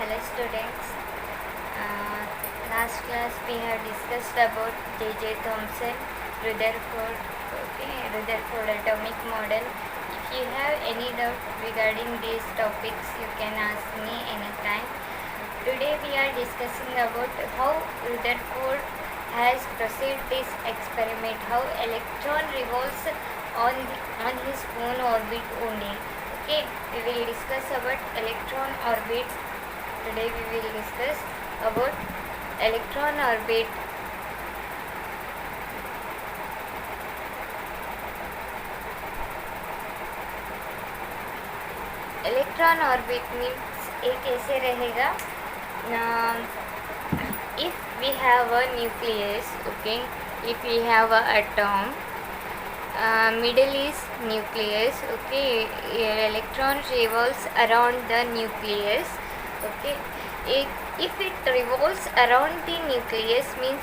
Hello students. Last class we have discussed about J.J. Thomson, Rutherford, Rutherford atomic model. If you have any doubt regarding these topics, you can ask me anytime. Today we are discussing about how Rutherford has proceeded this experiment, how electron revolves on his own orbit only. Okay, we will discuss about electron orbit. Today we will discuss about electron orbit. Electron orbit means एक ऐसे रहेगा, if we have a nucleus, okay, if we have a atom, middle is nucleus, okay, electron revolves around the nucleus, okay. If it revolves around the nucleus means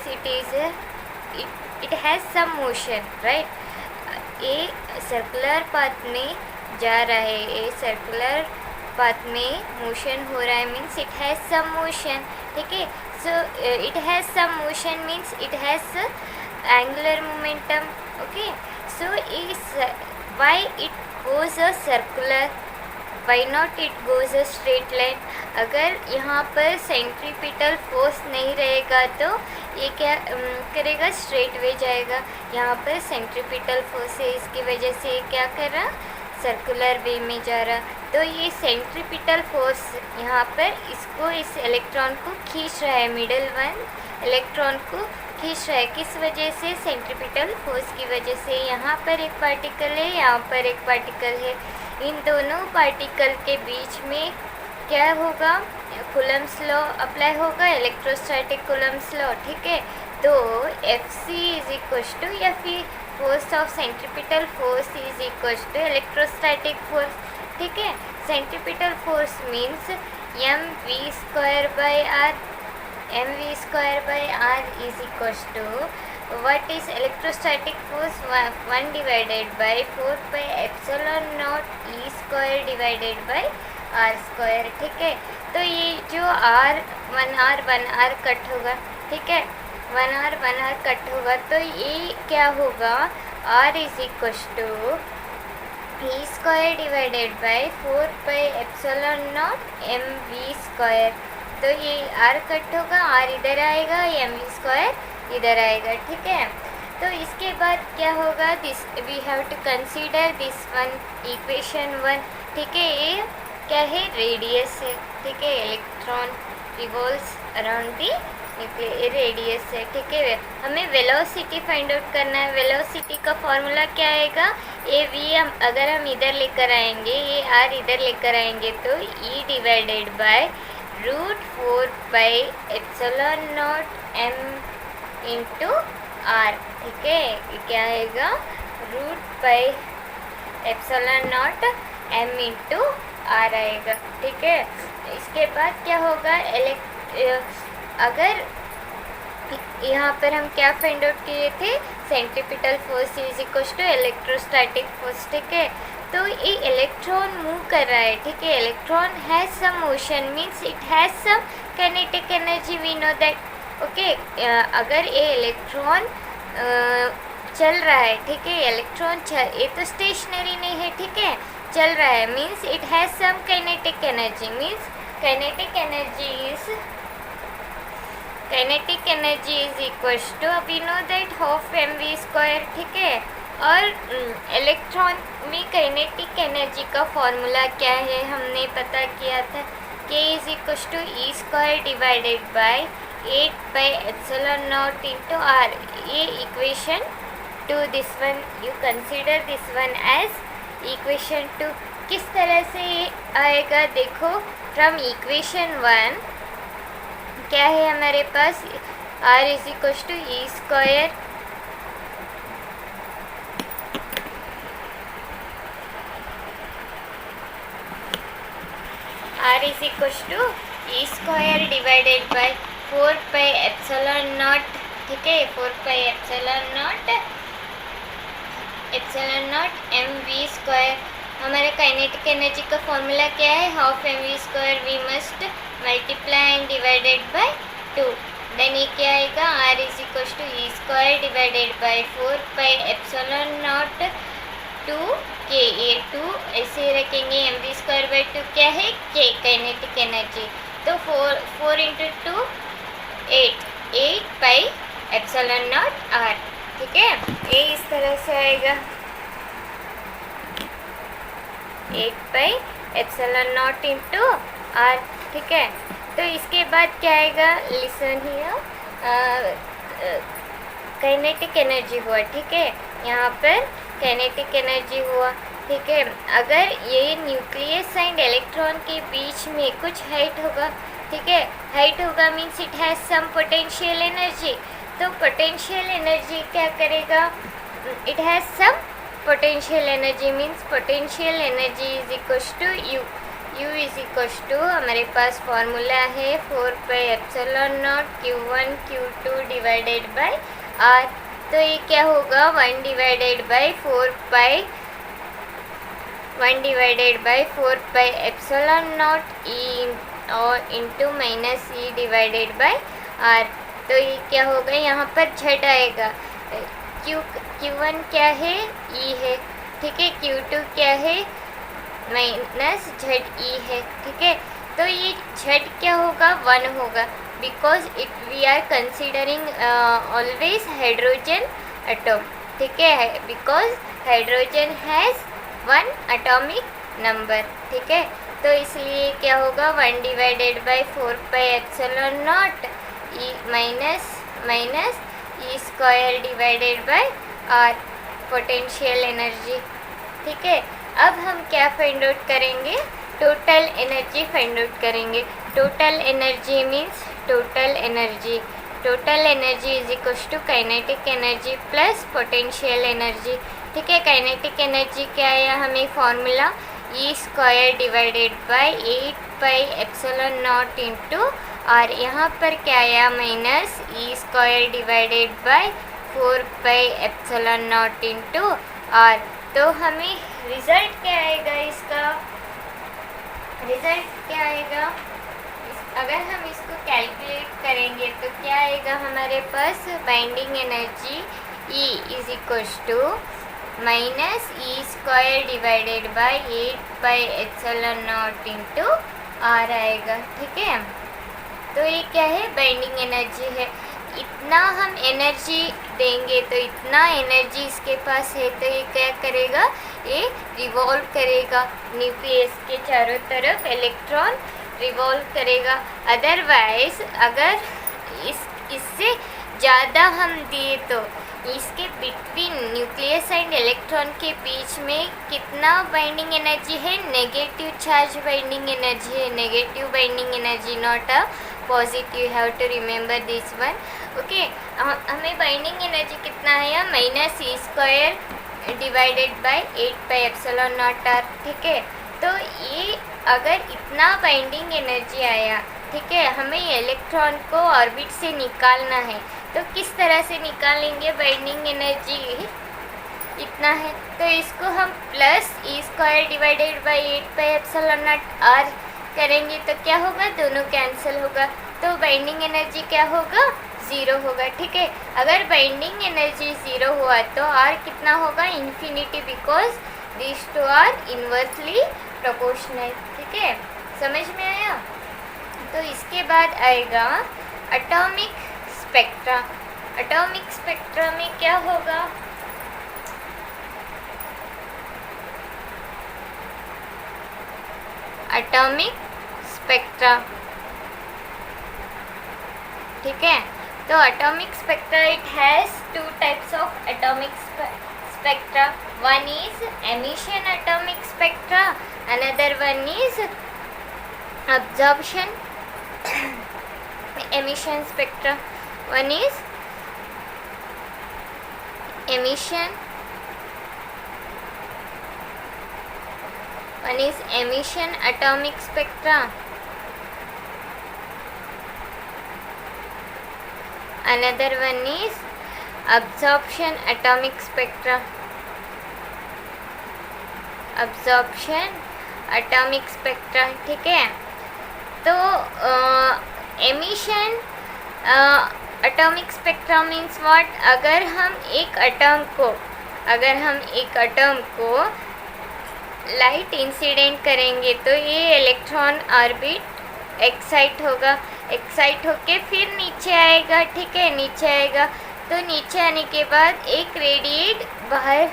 it has some motion, right. ये circular path में जा रहा है, ये circular path में motion हो रहा है means it has some motion, ठीक है. So it has some motion means it has angular momentum, okay. So is why it goes a circular, why not it goes a straight line. अगर यहाँ पर centripetal force नहीं रहेगा तो ये क्या करेगा, स्ट्रेट वे जाएगा. यहाँ पर सेंट्रीपिटल फोर्स है, इसकी वजह से क्या कर रहा, सर्कुलर वे में जा रहा. तो ये सेंट्रीपिटल फोर्स यहाँ पर इसको, इस इलेक्ट्रॉन को खींच रहा है, मिडल वन इलेक्ट्रॉन को खींच रहा है. किस वजह से, सेंट्रीपिटल फोर्स की वजह से. यहाँ पर एक पार्टिकल है, यहाँ पर एक पार्टिकल है. इन दोनों पार्टिकल के बीच में क्या होगा, कूलम्ब्स लॉ अप्लाई होगा, इलेक्ट्रोस्टैटिक कूलम्ब्स लॉ, ठीक है. तो Fc is equal to Fe, force of centripetal force is equal to electrostatic force, ठीक है. Centripetal force means mv square by r, mv square by r is equal to what is electrostatic force, 1 divided by 4 pi epsilon naught e square divided by r square, ठीक है. तो ये जो1 r cut होगा, ठीक है, 1 r cut होगा. तो ये क्या होगा, r is equal to e square divided by 4 pi epsilon naught mv square. तो ये r कट होगा, r इधर आएगा, mv स्क्वायर इधर आएगा, ठीक है. तो इसके बाद क्या होगा, this we have to consider this one, equation 1, ठीक है. ये क्या है, रेडियस है, ठीक है. Electron revolves around the nuclear, radius है, ठीक है. हमें वेलोसिटी फाइंड आउट करना है. वेलोसिटी का फॉर्मूला क्या आएगा, ये v अगर हम इधर लेकर आएंगे, ये r इधर लेकर आएंगे तो e divided by √4 pi epsilon not m into r, ठीक है. क्या आएगा, √पाई epsilon not m into r आएगा, ठीक है. इसके बाद क्या होगा, अगर यहाँ पर हम क्या फाइंड आउट किए थे, centripetal force is equal to electrostatic force, ठीक है. तो ये इलेक्ट्रॉन मूव कर रहा है, ठीक है. Electron has some motion means it has some kinetic energy, we know that, okay. अगर ये इलेक्ट्रॉन चल रहा है, ठीक है, इलेक्ट्रॉन ये तो स्टेशनरी नहीं है, ठीक है, चल रहा है means it has some kinetic energy, means kinetic energy is equal to, we know that half mv square, ठीक है. और इलेक्ट्रॉन में काइनेटिक एनर्जी का फॉर्मूला क्या है, हमने पता किया था, k is equal to e square divided by 8 pi epsilon naught into r. ये equation 2, this one you consider this one as equation 2. किस तरह से ये आएगा, देखो, फ्रॉम इक्वेशन 1 क्या है हमारे पास, r is equal to e square r is equal to e square divided by 4 pi epsilon naught, ठीक है, 4 pi epsilon naught mv square. हमारे काइनेटिक एनर्जी का फॉर्मूला क्या है, half mv² we must multiply and divided by 2। Then ये क्या आएगा, r is equal to e² divided by 4πε0 टू के। ये 2 ऐसे रखेंगे, mv²/2 क्या है, k काइनेटिक एनर्जी। तो 4 इंटू 2 8πε0 r। ठीक है, ये इस तरह से आएगा 8πε0 इंटू r। ठीक है, तो इसके बाद क्या आएगा, लिसन हियर, काइनेटिक एनर्जी हुआ। ठीक है, यहाँ पर काइनेटिक एनर्जी हुआ। ठीक है, अगर ये न्यूक्लियस एंड इलेक्ट्रॉन के बीच में कुछ हाइट होगा, ठीक है, हाइट होगा means it has some potential energy. तो पोटेंशियल एनर्जी क्या करेगा, it has some potential energy means potential energy is equal to U. U is equal to, हमारे पास फॉर्मूला है 4πε0 q1 q2 divided by r। तो ये क्या होगा, 1 डिवाइडेड बाय 4πε0 e और into minus E divided by r। तो ये क्या होगा, यहाँ पर झट आएगा, Q1 क्या है, E है। ठीक है, Q2 क्या है, माइनस ZE है। ठीक है, तो ये झट क्या होगा, 1 होगा, because we are considering always hydrogen atom. ठीक है, because hydrogen has 1 atomic number. ठीक है, तो इसलिए क्या होगा, 1 divided by 4πε0 e minus e² divided by r potential energy. ठीक है, अब हम क्या फाइंड आउट करेंगे, टोटल एनर्जी फाइंड आउट करेंगे। Total energy means total energy is equal to kinetic energy plus potential energy. ठीक है, काइनेटिक एनर्जी क्या आया, हमें formula e² divided by 8πε0 into और यहाँ पर क्या आया, minus e² divided by 4πε0 into r। तो हमें रिजल्ट क्या आएगा, इसका रिजल्ट क्या आएगा, अगर हम इसको कैलकुलेट करेंगे तो क्या आएगा हमारे पास, binding energy E is equal to minus e² divided by 8πε0 into r आएगा। ठीक है, तो ये क्या है, बाइंडिंग एनर्जी है। इतना हम एनर्जी देंगे तो इतना एनर्जी इसके पास है, तो ये क्या करेगा, ये रिवॉल्व करेगा न्यूक्लियस के चारों तरफ, इलेक्ट्रॉन रिवॉल्व करेगा। अदरवाइज अगर इससे ज़्यादा हम दिए तो इसके बिटवीन न्यूक्लियस एंड इलेक्ट्रॉन के बीच में कितना बाइंडिंग एनर्जी है, नेगेटिव चार्ज बाइंडिंग एनर्जी है, negative binding energy, not a positive. You have to remember this one. Okay, हमें बाइंडिंग एनर्जी कितना है, minus e² divided by 8πε0 r। ठीक है, तो ये अगर इतना बाइंडिंग एनर्जी आया, ठीक है, हमें इलेक्ट्रॉन को ऑर्बिट से निकालना है, तो किस तरह से निकालेंगे, बाइंडिंग एनर्जी इतना है, तो इसको हम plus e² divided by 8πε0 r करेंगे तो क्या होगा, दोनों कैंसिल होगा, तो बाइंडिंग एनर्जी क्या होगा, 0 होगा। ठीक है, अगर बाइंडिंग एनर्जी 0 हुआ तो r कितना होगा, infinity, because this to are inversely proportional. ठीक है, समझ में आया। तो इसके बाद आएगा एटॉमिक स्पेक्ट्रा। एटॉमिक स्पेक्ट्रा में क्या होगा, एटॉमिक स्पेक्ट्रा। ठीक है, तो atomic spectra it has 2 types of atomic spectra. One is emission atomic spectra, another one is absorption emission spectra. One is emission, one is emission atomic spectra, another one is absorption atomic spectra. Absorption, atomic spectra, ठीक है। तो emission, atomic spectra means what, अगर हम एक atom को light incident करेंगे तो ये इलेक्ट्रॉन ऑर्बिट एक्साइट होके फिर नीचे आएगा, ठीक है। नीचे आएगा तो नीचे आने के बाद एक रेडिएट बाहर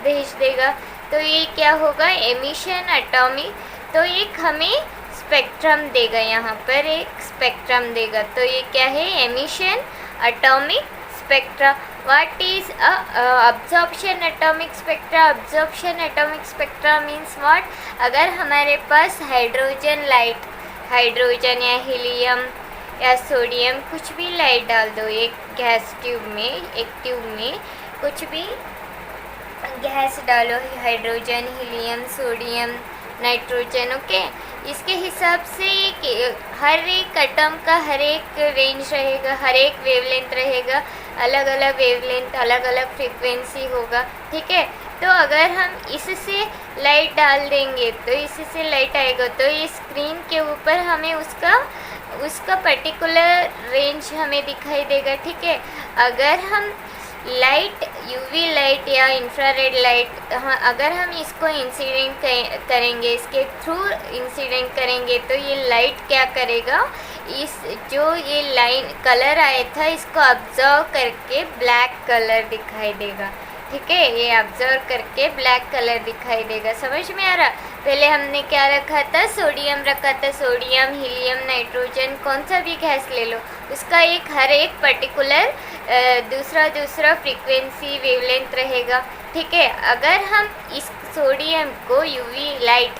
भेज देगा, तो ये क्या होगा, एमिशन एटॉमिक। तो एक हमें स्पेक्ट्रम देगा, यहाँ पर एक स्पेक्ट्रम देगा, तो ये क्या है, emission atomic spectra. What is absorption atomic spectra? Absorption atomic spectra means what, अगर हमारे पास हाइड्रोजन या हीलियम या सोडियम कुछ भी लाइट डाल दो एक ट्यूब में कुछ भी गैस डालो, hydrogen, helium, sodium, nitrogen, okay. इसके हिसाब से हर एक एटम का हर एक रेंज रहेगा, हर एक वेवलेंथ रहेगा, अलग अलग वेवलेंथ, अलग अलग फ्रीक्वेंसी होगा, ठीक है। तो अगर हम इससे लाइट डाल देंगे तो इससे लाइट आएगा, तो इस स्क्रीन के ऊपर हमें उसका पर्टिकुलर रेंज हमें दिखाई देगा, ठीक है। अगर हम लाइट, यूवी लाइट या इंफ्रारेड लाइट, अगर हम इसको इंसिडेंट करेंगे, इसके थ्रू इंसिडेंट करेंगे, तो ये लाइट क्या करेगा, इस जो ये लाइन कलर आया था इसको ऑब्जर्व करके ब्लैक कलर दिखाई देगा, ठीक है। ये ऑब्जर्व करके ब्लैक कलर दिखाई देगा, समझ में आ रहा। पहले हमने क्या रखा था, सोडियम रखा था, सोडियम, हीलियम, नाइट्रोजन, कौन सा भी गैस ले लो, उसका हर एक पर्टिकुलर दूसरा फ्रीक्वेंसी वेवलेंथ रहेगा, ठीक है। अगर हम इस सोडियम को यूवी लाइट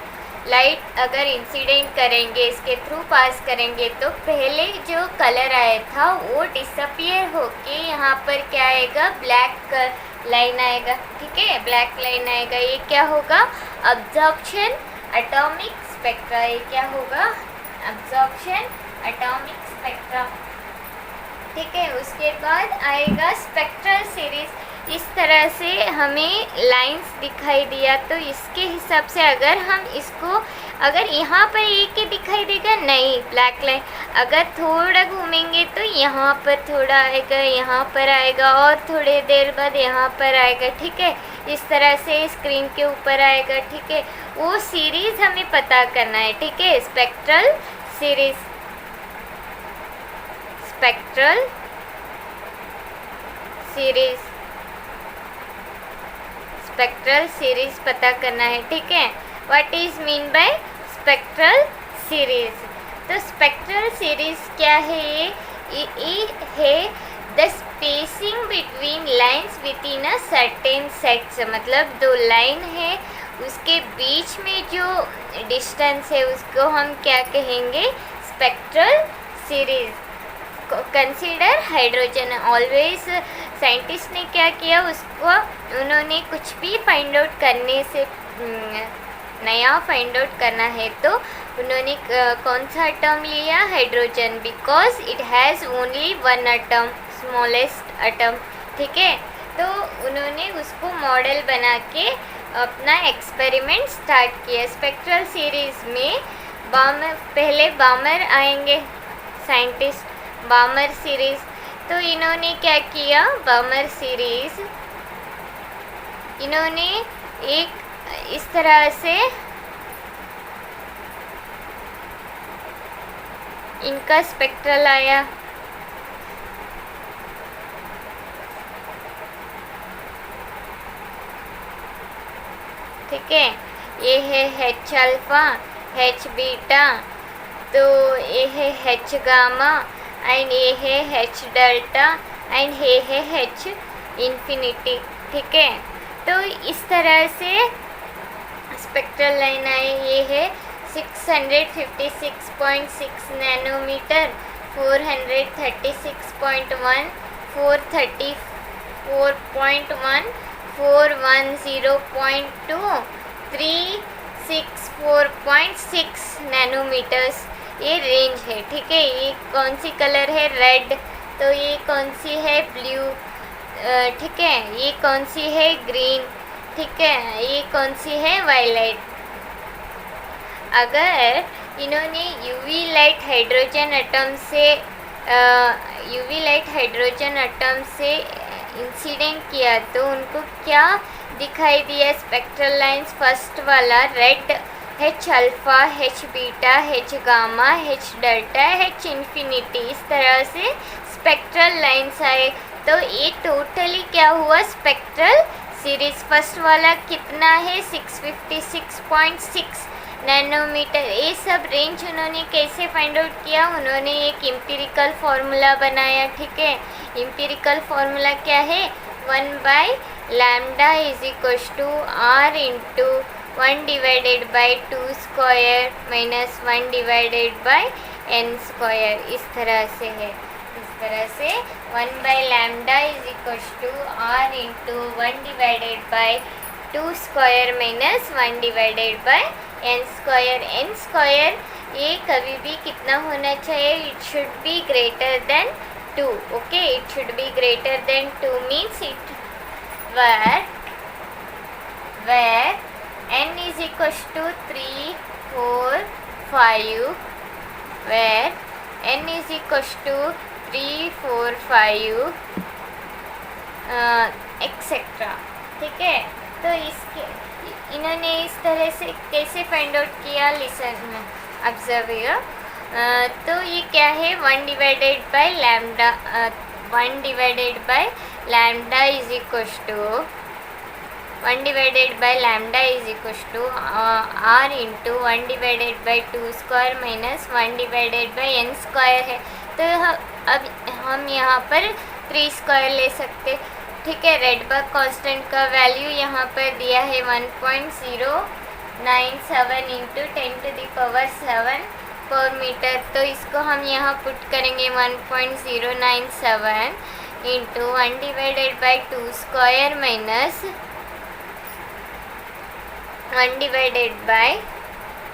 अगर इंसिडेंट करेंगे, इसके थ्रू पास करेंगे, तो पहले जो कलर आया था वो डिसअपियर होके यहाँ पर क्या आएगा, ब्लैक लाइन आएगा, ठीक है, ब्लैक लाइन आएगा। ये क्या होगा, अब्जॉर्प्शन एटॉमिक स्पेक्ट्रा। ये क्या होगा, अब्जॉर्प्शन एटॉमिक स्पेक्ट्रा, ठीक है। उसके बाद आएगा स्पेक्ट्रल सीरीज। इस तरह से हमें लाइंस दिखाई दिया, तो इसके हिसाब से अगर हम इसको, अगर यहाँ पर एक ही दिखाई देगा, नहीं, ब्लैक लाइन, अगर थोड़ा घूमेंगे तो यहाँ पर थोड़ा आएगा, यहाँ पर आएगा, और थोड़ी देर बाद यहाँ पर आएगा, ठीक है। इस तरह से स्क्रीन के ऊपर आएगा, ठीक है। वो सीरीज़ हमें पता करना है, ठीक है। स्पेक्ट्रल सीरीज, स्पेक्ट्रल सीरीज पता करना है, ठीक है। What is mean by spectral series? तो स्पेक्ट्रल सीरीज क्या है, ये है the spacing between lines with in a certain sets. मतलब दो लाइन है, उसके बीच में जो डिस्टेंस है उसको हम क्या कहेंगे, spectral series. Consider hydrogen, always scientist ने क्या किया, उसको उन्होंने कुछ भी फाइंड आउट करने से, नया फाइंड आउट करना है, तो उन्होंने कौन सा एटम लिया, hydrogen, because it has only one atom, smallest atom, ठीक है। तो उन्होंने उसको मॉडल बना के अपना एक्सपेरिमेंट स्टार्ट किया। स्पेक्ट्रल सीरीज में पहले बामर आएंगे, साइंटिस्ट, बामर सीरीज। तो इन्होंने क्या किया, बामर सीरीज इन्होंने एक इस तरह से इनका स्पेक्ट्रल आया, ठीक है। ये है H अल्फा, H बीटा, तो ये है H गामा, एंड ये है H डेल्टा, एंड ये है H इन्फिनिटी, ठीक है। तो इस तरह से स्पेक्ट्रल लाइन आई। ये है 656.6 नैनोमीटर, 436.1, 434.1, 410.2, 364.6 नैनोमीटर्स ये रेंज है, ठीक है। ये कौन सी कलर है, रेड, तो ये कौन सी है, ब्लू, ठीक है। ये कौन सी है, ग्रीन, ठीक है, ये कौन सी है? वायलेट। अगर इन्होंने यूवी लाइट हाइड्रोजन एटम से इंसिडेंट किया तो उनको क्या दिखाई दिया? स्पेक्ट्रल लाइंस फर्स्ट वाला red, H alpha, H beta, H gamma, H delta, H infinity, इस तरह से स्पेक्ट्रल लाइंस आए। तो ये टोटली क्या हुआ? Spectral series. फर्स्ट वाला कितना है? 656.6 नैनोमीटर। ये सब रेंज उन्होंने कैसे फाइंड आउट किया? उन्होंने एक इम्पिरिकल फार्मूला बनाया। ठीक है, इम्पिरिकल फार्मूला क्या है? 1/λ is equals to R into 1 divided by 2 square minus 1 divided by n square. इस तरह से है, इस तरह से 1/λ is equals to R into 1 divided by 2 square minus 1 divided by n square. n square ये कभी भी कितना होना चाहिए? It should be greater than 2। Okay, it should be greater than 2 means it where n is equals to 3, 4, 5, where n is equals to 3, 4, 5 etcetera. ठीक है, तो इसके इन्होंने इस तरह से कैसे फाइंड आउट किया? Listen, observe. तो ये क्या है? 1 divided by lambda, 1 divided by lambda is equals to 1 divided by lambda is equals to R into 1 divided by 2 square minus 1 divided by n square है। तो अब हम यहाँ पर 3 स्क्वायर ले सकते। ठीक है, रेडबर्ग कांस्टेंट का वैल्यू यहाँ पर दिया है 1.097 इंटू 10⁻7 पर मीटर। तो इसको हम यहाँ पुट करेंगे 1.097 into 1 divided by 2 square minus 1 divided by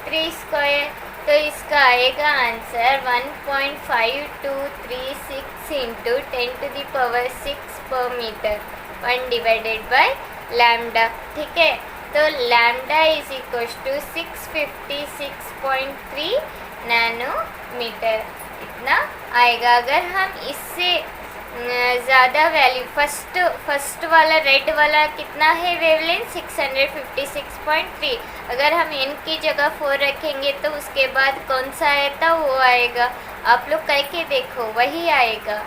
3 square. तो इसका आएगा आंसर 1.5236 इंटू 10⁻6 पर मीटर, 1 डिवाइडेड बाई लैम्डा। ठीक है, तो lambda is equals to 656.3 nanometre, इतना आएगा। अगर हम इससे ज़्यादा वैल्यू, फर्स्ट वाला रेड वाला कितना है वेवलेंथ? 656.3। अगर हम n की जगह 4 रखेंगे तो उसके बाद कौन सा आया था? वो आएगा। आप लोग करके देखो, वही आएगा।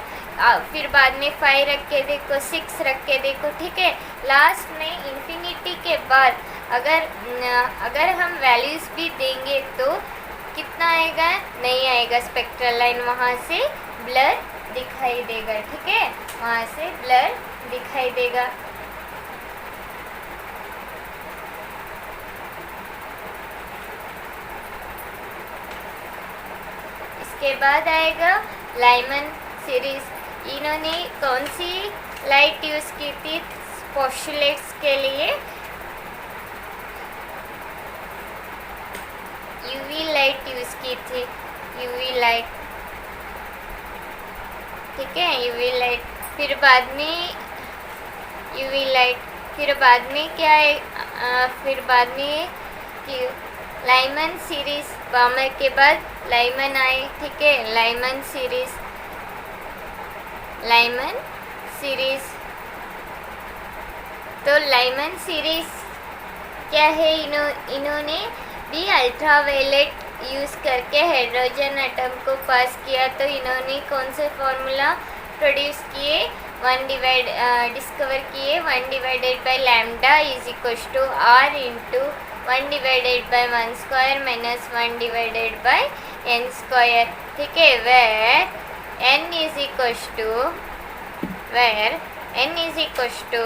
फिर बाद में 5 रख के देखो, 6 रख के देखो। ठीक है, लास्ट में इन्फिनिटी के बाद अगर हम वैल्यूज़ भी देंगे तो कितना आएगा? नहीं आएगा। स्पेक्ट्रल लाइन वहाँ से ब्लर दिखाई देगा। ठीक है, वहाँ से ब्लर दिखाई देगा। इसके बाद आएगा लाइमन सीरीज। इन्होंने कौन सी लाइट यूज़ की थी पोस्टुलेट्स के लिए? यूवी लाइट यूज़ की थी, यूवी लाइट। ठीक है, यूवी लाइट। फिर बाद में यूवी लाइट, फिर बाद में क्या है? फिर बाद में लाइमन सीरीज। बामर के बाद लाइमन आए। ठीक है, लाइमन सीरीज, लाइमन सीरीज। तो लाइमन सीरीज क्या है? इन्होंने भी अल्ट्रावायलेट यूज़ करके हाइड्रोजन एटम को पास किया। तो इन्होंने कौन से फार्मूला प्रोड्यूस किए? डिस्कवर किए 1 divided by lambda is equals to R into 1 divided by 1 square minus 1 divided by n square. ठीक है, where n is equals to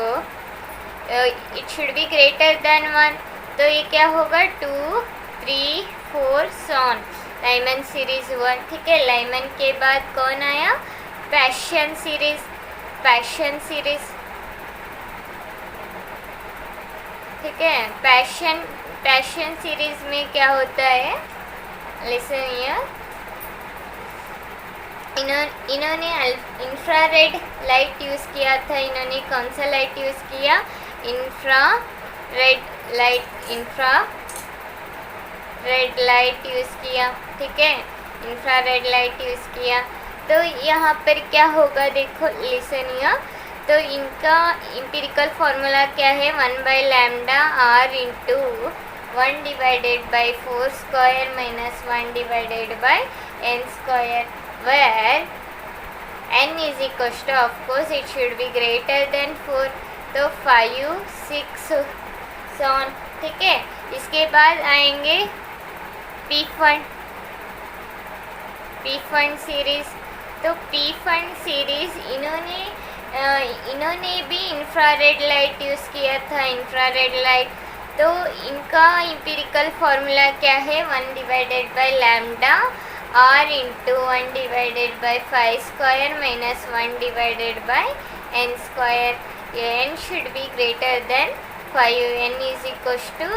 it should be greater than 1। तो ये क्या होगा? 2, 3, 4 सॉन। लाइमन सीरीज हुआ। ठीक है, लाइमन के बाद कौन आया? Passion series. ठीक है, पैशन सीरीज में क्या होता है? Listen here. इन्होंने इंफ्रारेड लाइट यूज़ किया था। इन्होंने कौन सा लाइट यूज़ किया? Red light, infra red light use किया, ठीक है, इंफ्रा रेड लाइट यूज़ किया। तो यहाँ पर क्या होगा, देखो लिसन हियर। तो इनका इम्पिरिकल फार्मूला क्या है, 1/λr into 1 divided by 4 square minus 1 divided by n square, where n is equal to, of course it should be greater than 4, तो 5 6 7, ठीक है। इसके बाद आएंगे पी फंड सीरीज। तो पी फंड सीरीज इन्होंने भी इंफ्रारेड लाइट यूज़ किया था, इंफ्रारेड लाइट। तो इनका इम्पिरिकल फार्मूला क्या है, 1 divided by lambda r into 1 divided by 5 square minus 1 divided by n square. n should be greater than 5, n is equal to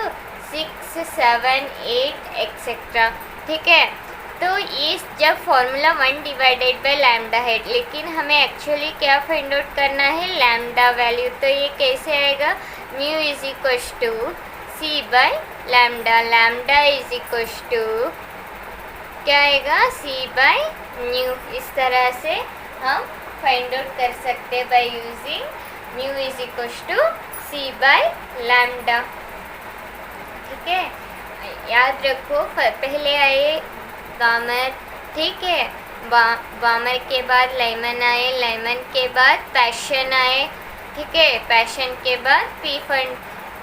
6 7 8 et cetera, ठीक है। तो ये जब फॉर्मूला 1 डिवाइडेड बाय लैम्डा है, लेकिन हमें एक्चुअली क्या फाइंड आउट करना है, लैम्डा वैल्यू। तो ये कैसे आएगा, mu is equal to c by lambda, lambda is equal to क्या आएगा, सी बाय न्यू। इस तरह से हम फाइंड आउट कर सकते हैं by using mu is equal to c by lambda, ठीक है। याद रखो, पहले आए बामर, ठीक है, बामर के बाद लाइमन आए, लाइमन के बाद पैशन आए, ठीक है, पैशन के बाद पी फंड।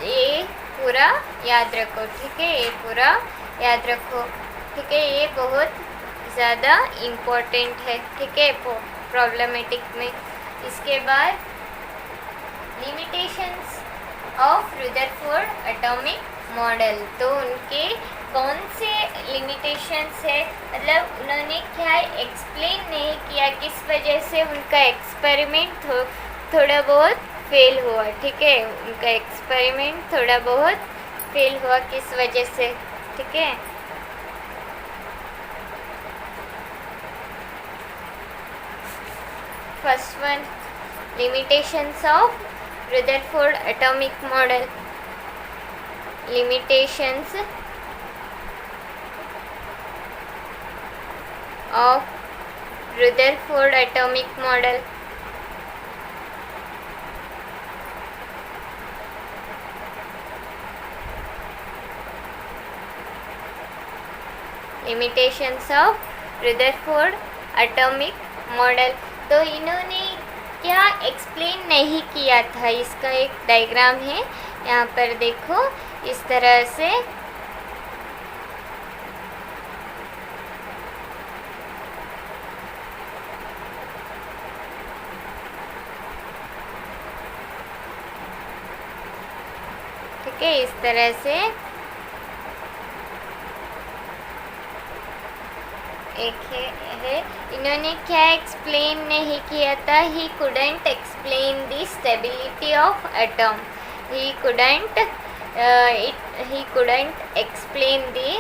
ये पूरा याद रखो, ठीक है, ये पूरा याद रखो, ठीक है। ये बहुत ज़्यादा इम्पोर्टेंट है, ठीक है, प्रॉब्लमेटिक में। इसके बाद limitations of Rutherford atomic model. तो उनके कौन से लिमिटेशंस है, मतलब उन्होंने क्या एक्सप्लेन नहीं किया, किस वजह से उनका एक्सपेरिमेंट थोड़ा बहुत फेल हुआ, ठीक है, उनका एक्सपेरिमेंट थोड़ा बहुत फेल हुआ, किस वजह से, ठीक है। First one, limitations of Rutherford atomic model. limitations of Rutherford atomic model. Limitations of Rutherford atomic model. तो इन्होंने क्या एक्सप्लेन नहीं किया था, इसका एक डायग्राम है यहाँ पर देखो, इस तरह से। ठीक है, इस तरह से एक है, इन्होंने क्या एक्सप्लेन नहीं किया था, ही couldn't explain the stability of atom, he couldn't explain the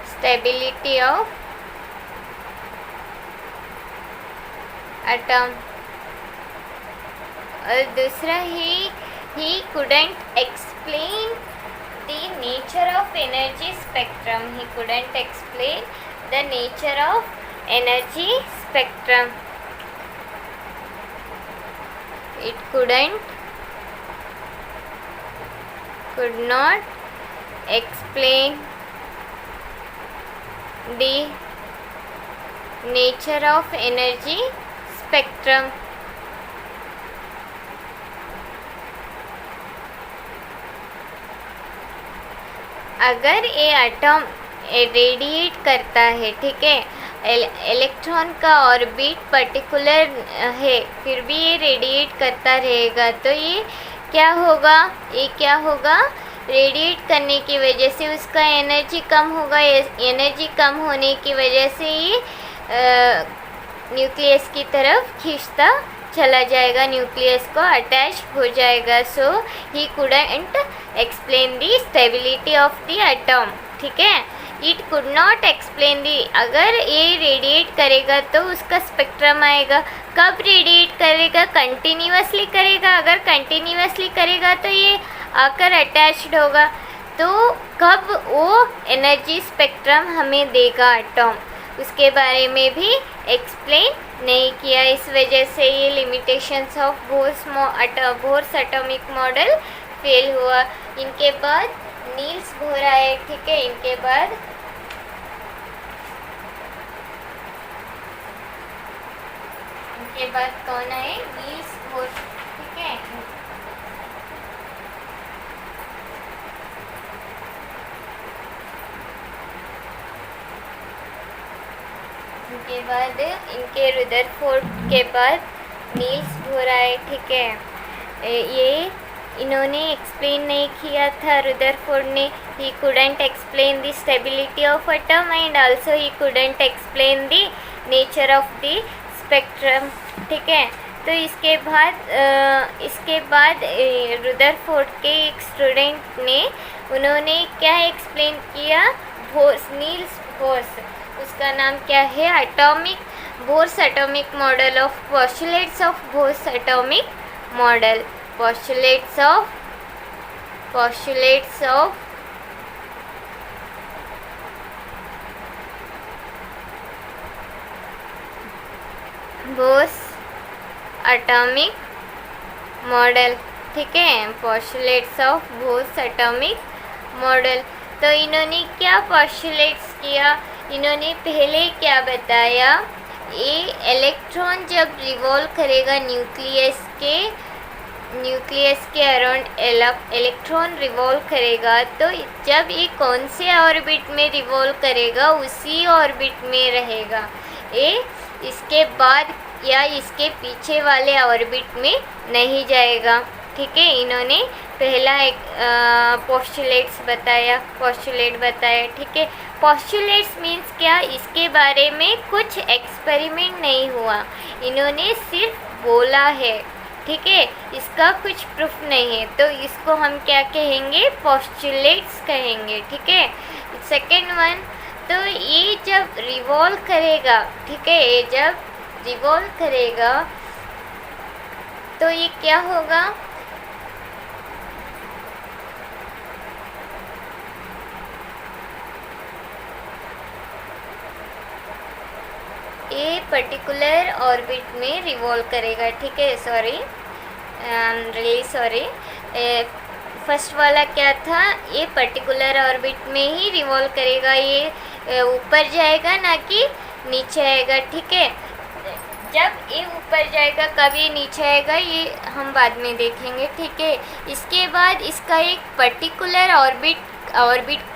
stability of atom। और दूसरा he couldn't explain the nature of energy spectrum, he couldn't explain the nature of energy spectrum, it could not explain the nature of energy spectrum। अगर ये atom radiate करता है, ठीक है, electron का orbit particular है, फिर भी ये रेडिएट करता रहेगा, तो ये क्या होगा, रेडिएट करने की वजह से उसका एनर्जी कम होगा, एनर्जी कम होने की वजह से ये न्यूक्लियस की तरफ खींचता चला जाएगा, न्यूक्लियस को अटैच हो जाएगा। So he couldn't explain the stability of the atom, ठीक है। It could not explain the, अगर ये रेडिएट करेगा तो उसका स्पेक्ट्रम आएगा। कब रेडिएट करेगा? कंटिन्यूसली करेगा। अगर कंटिन्यूसली करेगा तो ये आकर अटैच्ड होगा, तो कब वो एनर्जी स्पेक्ट्रम हमें देगा एटॉम, उसके बारे में भी एक्सप्लेन नहीं किया। इस वजह से ये limitations of bourse atomic model fail हुआ। इनके बाद नील्स बोहर आए, ठीक है। इनके बाद कौन आए? नील्स बोहर, ठीक है। इनके बाद इनके रुदरफोर्ड के बाद नील्स बोहर आए, ठीक है। ये इन्होंने एक्सप्लेन नहीं किया था रुदरफोर्ड ने। ही couldn't explain the stability of atom and also he couldn't explain the nature of the spectrum, ठीक है। तो इसके बाद रुदरफोर्ड के एक स्टूडेंट ने, उन्होंने क्या एक्सप्लेन किया? नील्स बोर्स, उसका नाम क्या है? Bourse atomic model of postulates of bourse atomic model, postulates of bourse atomic model, ठीक है। postulates of bourse atomic model. तो इन्होंने क्या postulates किया? इन्होंने पहले क्या बताया? ये इलेक्ट्रॉन जब रिवॉल्व करेगा न्यूक्लियस के अराउंड इलेक्ट्रॉन रिवॉल्व करेगा, तो जब ये कौन से ऑर्बिट में रिवॉल्व करेगा, उसी ऑर्बिट में रहेगा ये, इसके बाद या इसके पीछे वाले ऑर्बिट में नहीं जाएगा, ठीक है। इन्होंने पहला एक पोस्टुलेट बताया, ठीक है। पोस्टुलेट्स मीन्स क्या? इसके बारे में कुछ एक्सपेरिमेंट नहीं हुआ, इन्होंने सिर्फ बोला है, ठीक है। इसका कुछ प्रूफ नहीं है, तो इसको हम क्या कहेंगे? पोस्टुलेट्स कहेंगे, ठीक है। सेकेंड वन, तो ये जब रिवॉल्व करेगा, ठीक है, ये जब रिवॉल्व करेगा तो ये क्या होगा? ये पर्टिकुलर ऑर्बिट में रिवॉल्व करेगा, ठीक है। सॉरी, फर्स्ट वाला क्या था? ये पर्टिकुलर ऑर्बिट में ही रिवॉल्व करेगा, ये ऊपर जाएगा ना कि नीचे आएगा, ठीक है। जब ये ऊपर जाएगा, कब ये नीचे आएगा, ये हम बाद में देखेंगे, ठीक है। इसके बाद इसका एक पर्टिकुलर ऑर्बिट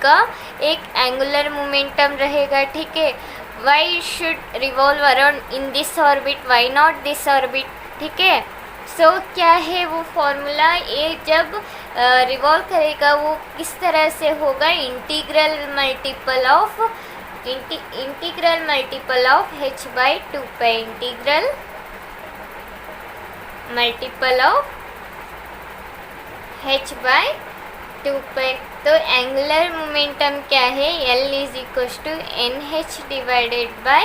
का एक एंगुलर मोमेंटम रहेगा, ठीक है। why should revolve around in this orbit, why not this orbit, ठीक है। सो क्या है वो फॉर्मूला? ये जब रिवॉल्व करेगा वो किस तरह से होगा? Integral multiple of h by 2 integral multiple of h by 2 तो एंगुलर मोमेंटम क्या है? L is equal to NH divided by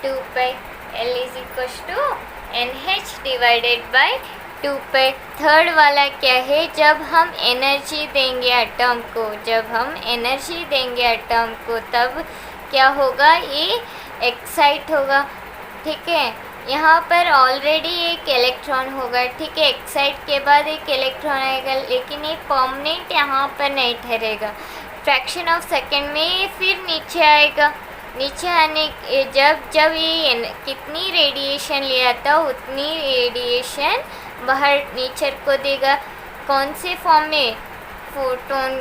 2 L is equal to NH divided by 2 third वाला क्या है? जब हम एनर्जी देंगे एटम को, तब क्या होगा? ये एक्साइट होगा, ठीक है। यहाँ पर ऑलरेडी एक इलेक्ट्रॉन होगा, ठीक है। एक्साइट के बाद एक इलेक्ट्रॉन आएगा, लेकिन ये परमानेंट यहाँ पर नहीं ठहरेगा, फ्रैक्शन ऑफ सेकेंड में ये फिर नीचे आएगा। नीचे आने जब ये कितनी रेडिएशन लिया था उतनी रेडिएशन बाहर नेचर को देगा। कौन से फॉर्म में? फोटोन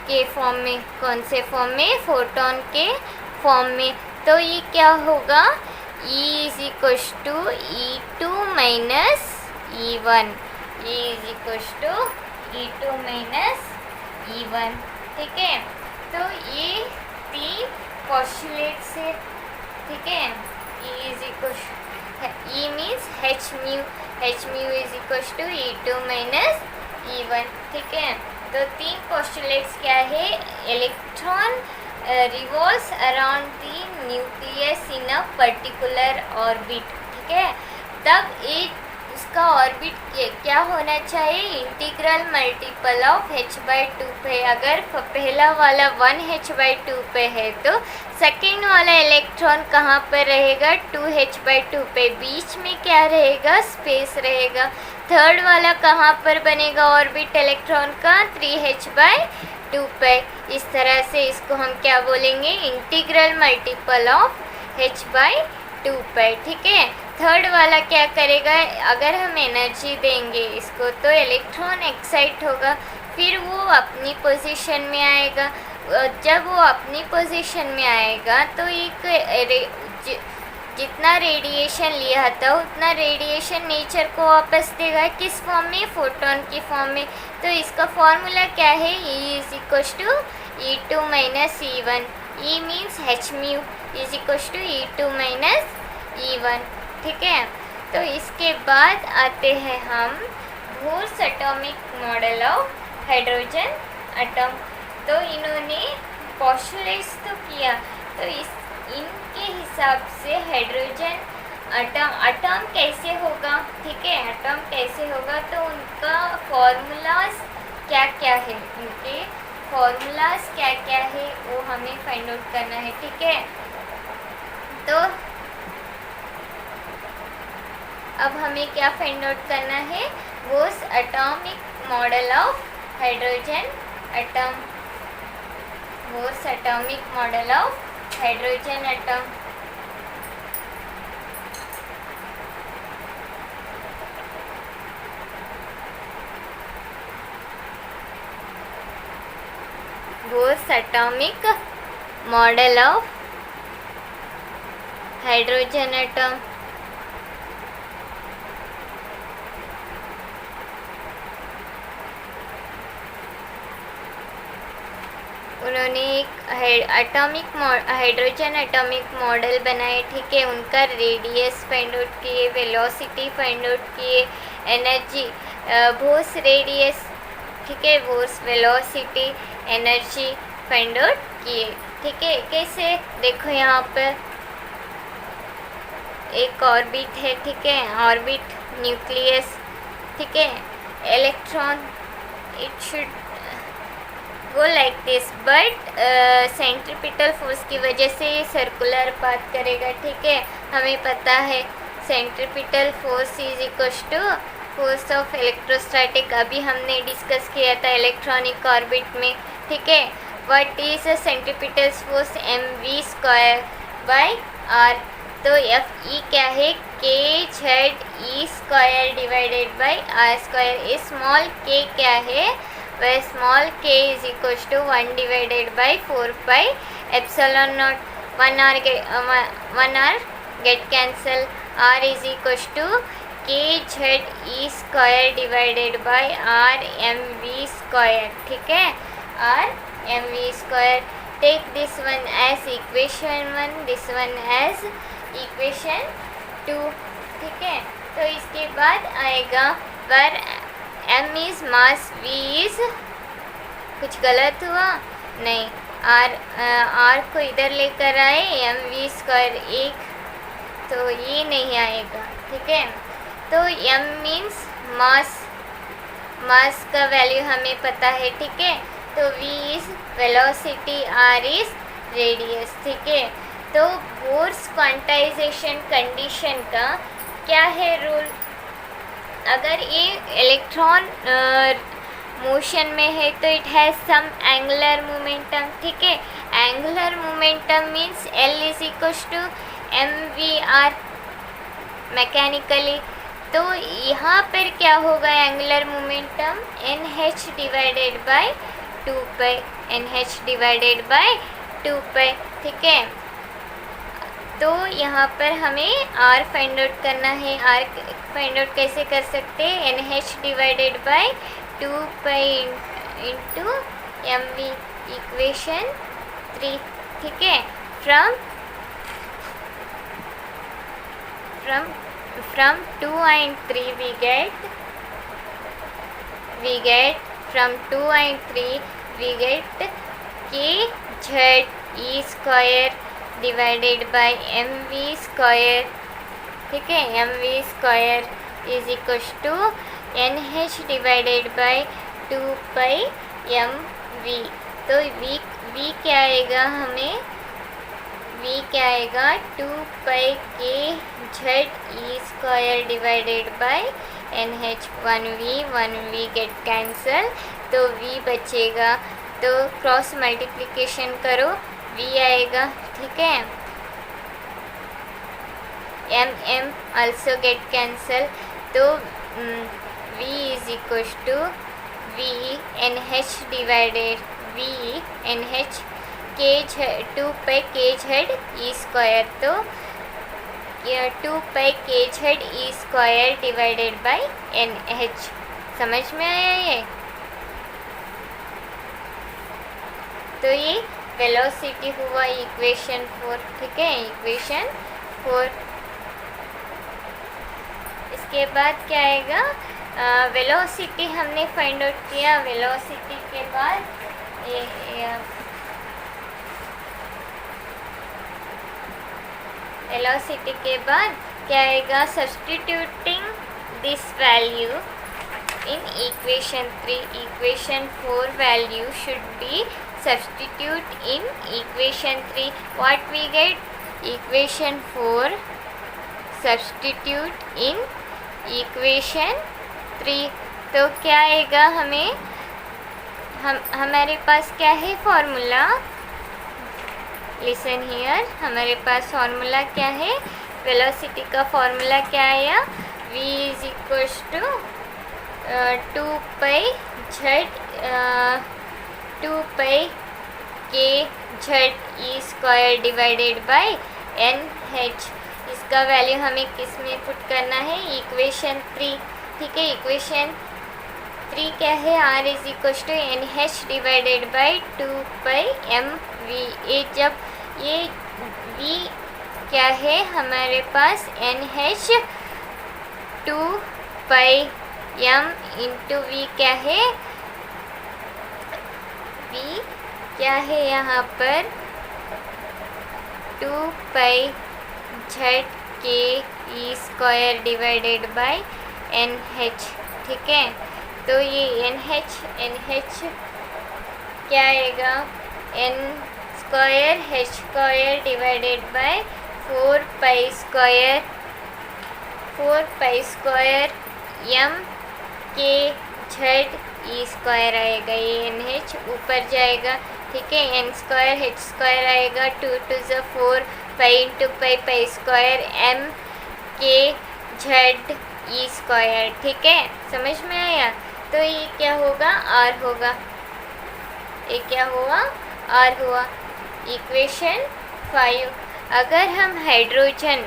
के फॉर्म में। कौन से फॉर्म में? फोटोन के फॉर्म में। तो ये क्या होगा? E is equal to E2 minus E1, E is equal to E2 minus E1, ठीक है। तो ये 3 पोस्टुलेट से, ठीक है। E is equal, E means H mu is equal to E2 minus E1, ठीक है। तो 3 पोस्टुलेट्स क्या है? Electron revolves around the nucleus in a particular orbit, ठीक है। तब एक उसका ऑर्बिट क्या होना चाहिए, इंटीग्रल मल्टीपल ऑफ h/2 पे। अगर पहला वाला 1h/2 पे है तो सेकेंड वाला इलेक्ट्रॉन कहाँ पर रहेगा, 2h/2 पे। बीच में क्या रहेगा, स्पेस रहेगा। थर्ड वाला कहाँ पर बनेगा ऑर्बिट इलेक्ट्रॉन का, 3h/2 पे। इस तरह से इसको हम क्या बोलेंगे, इंटीग्रल मल्टीपल ऑफ h/2 पे, ठीक है। थर्ड वाला क्या करेगा, अगर हम एनर्जी देंगे इसको तो इलेक्ट्रॉन एक्साइट होगा, फिर वो अपनी पोजीशन में आएगा। जब वो अपनी पोजीशन में आएगा तो एक जितना रेडिएशन लिया था उतना रेडिएशन नेचर को वापस देगा, किस फॉर्म में, फोटोन की फॉर्म में। तो इसका फॉर्मूला क्या है, E is equal to E2 minus E1। E means h mu is equal to E2 minus E1, ठीक है। तो इसके बाद आते हैं हम Bohr's atomic model of hydrogen atom. तो इन्होंने पोस्टुलेट्स तो किया, तो इनके हिसाब से हाइड्रोजन एटम कैसे होगा, ठीक है, एटम कैसे होगा। तो उनका फॉर्मूलाज क्या क्या है, उनके फॉर्मूलाज क्या क्या है वो हमें फाइंड आउट करना है, ठीक है। तो अब हमें क्या फाइंड आउट करना है, bourse atomic model of hydrogen atom, bourse atomic model of hydrogen atom. Bourse atomic model of hydrogen atom. उन्होंने एक एटॉमिक हाइड्रोजन एटॉमिक मॉडल बनाए, ठीक है। उनका रेडियस फाइंड आउट किए, वेलोसिटी फाइंड आउट किए, एनर्जी, बोर्स रेडियस, ठीक है, Bohr's velocity, energy find out किए, ठीक है। कैसे, देखो यहाँ पर एक ऑर्बिट है, ठीक है, ऑर्बिट, न्यूक्लियस, ठीक है, electron, it should go like this, but centripetal force की वजह से ये सर्कुलर पाथ करेगा, ठीक है। हमें पता है centripetal force is equal to force of electrostatic, अभी हमने डिस्कस किया था इलेक्ट्रॉनिक ऑर्बिट में, ठीक है। What is centripetal force, mv² by r। तो Fe क्या है, kZe² divided bye r²। Small k क्या है, वह small k is equal to 1 divided by 4πε0। 1 r get cancel, r is equal to kZe² divided by rmv², ठीक है, rmv²। Take this one as equation 1, this one as equation 2, ठीक है। तो इसके बाद आएगा where m is mass, v is, कुछ गलत हुआ नहीं, r को इधर लेकर आए, mv² 1, तो ये नहीं आएगा, ठीक है। तो m मीन्स मास, मास का वैल्यू हमें पता है, ठीक है। तो v is velocity, r is radius, ठीक है। तो बोर्स क्वांटाइजेशन कंडीशन का क्या है रूल, अगर ये इलेक्ट्रॉन मोशन में है तो it has some angular momentum, ठीक है। Angular momentum means L is equal to mv/r mechanically. तो यहाँ पर क्या होगा, angular momentum nh divided by 2π, nh divided by 2π, ठीक है। तो यहाँ पर हमें r फाइंड आउट करना है। r फाइंड आउट कैसे कर सकते हैं, nh divided by 2π into mv, equation 3, ठीक है। from 2 and 3 we get from 2 and 3 we get kZe² e square divided by m v square, ठीक है। M v square is equals to N H divided by 2 pi M v. तो v क्या आएगा हमें, v क्या आएगा 2 pi k Z E square divided by N h. 1v get cancel, तो v बचेगा, तो क्रॉस मल्टीप्लिकेशन करो, v आएगा, ठीक है। m also get cancel, तो v is equals to v nh divided v nh k 2 pi k Z E square, तो 2 pi k Z ई square divided bye nh। समझ में आया ये? तो ये वेलोसिटी हुआ इक्वेशन 4, ठीक है, इक्वेशन 4। इसके बाद क्या आएगा, वेलोसिटी हमने फाइंड आउट किया। वेलोसिटी के बाद वेलोसिटी के बाद क्या आएगा, substituting this value in equation 3, equation 4 value should be substitute in equation 3. What we get? Equation 4 substitute in equation 3। तो क्या आएगा हमें, हमारे पास क्या है फॉर्मूला, लिसन हियर, हमारे पास फॉर्मूला क्या है, वेलोसिटी का फॉर्मूला क्या आया, v is equals to 2 pi z 2 pi k Z E square divided by N H. इसका वैल्यू हमें किस में पुट करना है, इक्वेशन 3, ठीक है। इक्वेशन 3 क्या है, R is equals to N H divided by 2 pi M V. ये जब ये वी क्या है हमारे पास, N H 2 pi m into V क्या है, v क्या है यहाँ पर 2 pi Z K E square divided by N H, ठीक है। तो ये एन एच क्या आएगा, N square H square divided by 4 pi square M के जेड ई स्क्वायर आएगा, ये एन एच ऊपर जाएगा, ठीक है। एन स्क्वायर एच स्क्वायर आएगा, 2 to the 4 pi into pi square M के जेड ई स्क्वायर, ठीक है। समझ में आया? तो ये क्या होगा, आर होगा, ये क्या हुआ, आर हुआ। इक्वेशन 5, अगर हम hydrogen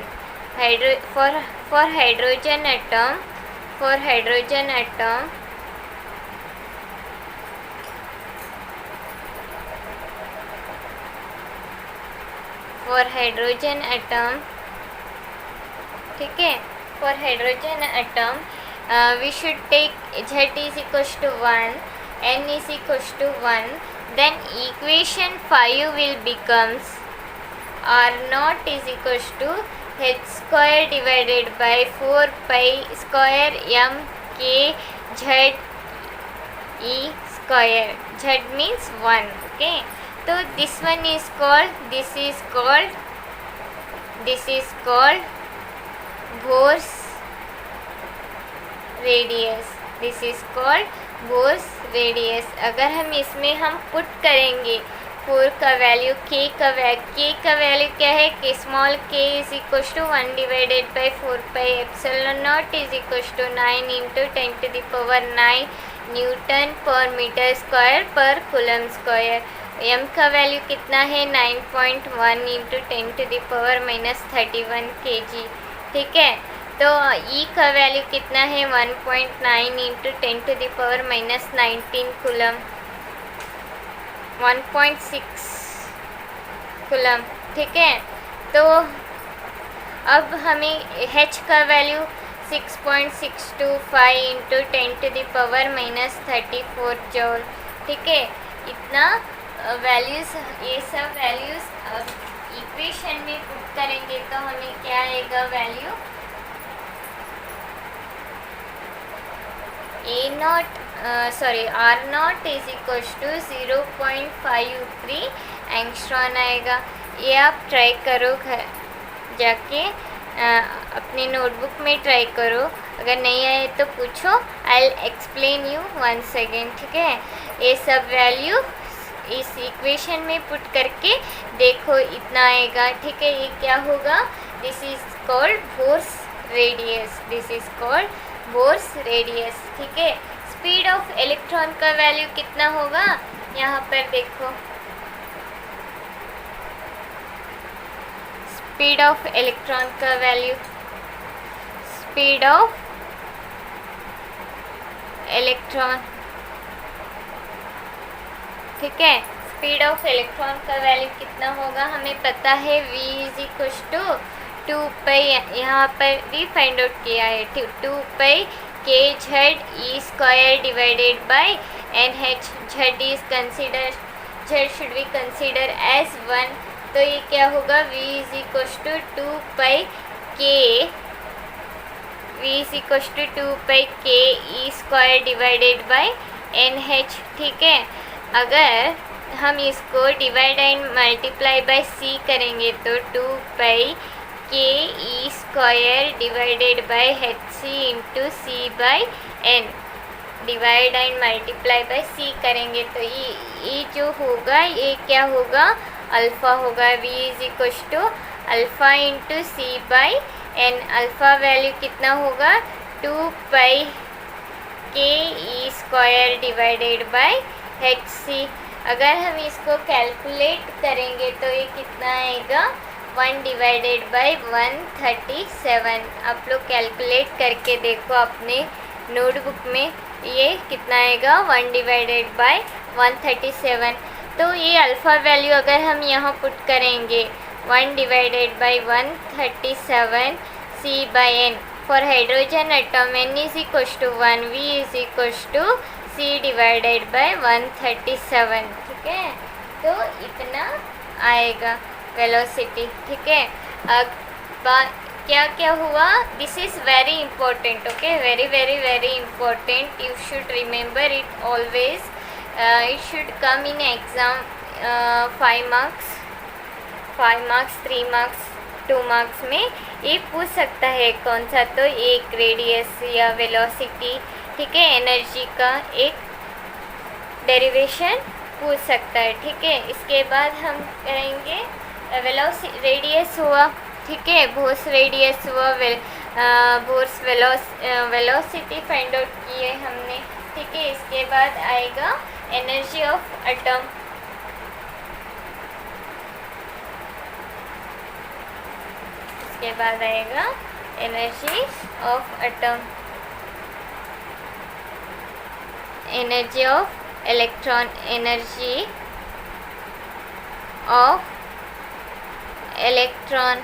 for hydrogen atom for hydrogen atom, ठीक है, for hydrogen atom we should take z is equals to 1, n is equals to 1, then equation 5 will becomes r naught is equals to h square divided by 4 pi square m k z e square, z means 1, okay। तो this one is called, this is called Bohr's radius, this is called Bohr's radius। अगर हम इसमें हम put करेंगे 4 का value, k का value क्या है, कि small k is equal to 1 divided by 4 pi epsilon naught is equal to 9 into 10 to the power 9 newton पर मीटर स्क्वायर पर कूलम स्क्वायर। m का वैल्यू कितना है, 9.1 into 10 to the power -31 kg, ठीक है। तो e का वैल्यू कितना है, 1.9 into 10 to the power -19 coulomb, 1.6 coulomb, ठीक है। तो अब हमें h का value 6.625 into 10 to the power -34 joule, ठीक है। इतना वैल्यूज़, ये सब वैल्यूज़ अब इक्वेशन में पुट करेंगे तो हमें क्या आएगा value, are naught is equal to 0.53 angstrom आएगा। ये आप ट्राई करो घर जाके, अपनी नोटबुक में ट्राई करो, अगर नहीं आए तो पूछो, I will explain you once again, ठीक है। ये सब वैल्यू इस इक्वेशन में पुट करके देखो इतना आएगा, ठीक है। ये क्या होगा, this is called Bohr's radius, this is called Bohr's radius, ठीक है। स्पीड ऑफ इलेक्ट्रॉन का वैल्यू कितना होगा, यहाँ पर देखो, स्पीड ऑफ इलेक्ट्रॉन का वैल्यू, स्पीड ऑफ इलेक्ट्रॉन, ठीक है। स्पीड ऑफ इलेक्ट्रॉन का वैल्यू कितना होगा, हमें पता है v is equal to 2 pi, यहाँ पर भी फाइंड आउट किया है, 2 pi K Z E square divided by N H, Z is consider, Z should be consider as 1, तो ये क्या होगा, v is equal to 2 pi K, v is equal to 2 pi K E square divided by N H, ठीक है। अगर हम इसको divide and multiply by C करेंगे तो 2 pi K E square divided by H C into C by N, divide and multiply by C करेंगे तो ये जो होगा ये क्या होगा, अल्फ़ा होगा। v is equal to alpha into C by N, alpha value कितना होगा, 2 pi K E square divided by H C. अगर हम इसको कैलकुलेट करेंगे तो ये कितना आएगा, 1 डिवाइडेड बाय 137। आप लोग कैलकुलेट करके देखो अपने नोटबुक में, ये कितना आएगा, 1 डिवाइडेड बाय 137। तो ये अल्फ़ा वैल्यू अगर हम यहाँ पुट करेंगे 1 divided by 137 C by N, for hydrogen atom n is equal to 1, v is equal to c divided by 137, ठीक है। तो इतना आएगा वेलोसिटी, ठीक है। अब क्या क्या हुआ, this is very important, okay, very very very important, you should remember it always, it should come in exam 5 marks, 3 marks, 2 marks में ये पूछ सकता है कौन सा, तो एक रेडियस या वेलोसिटी, ठीक है, एनर्जी का एक डेरिवेशन पूछ सकता है, ठीक है। इसके बाद हम करेंगे रेडियस हुआ, ठीक है, बोर्स रेडियस हुआ, बोर्स वेलोसिटी फाइंड आउट किए हमने, ठीक है। इसके बाद आएगा एनर्जी ऑफ एटम, इसके बाद आएगा energy of atom, energy of electron, energy of electron,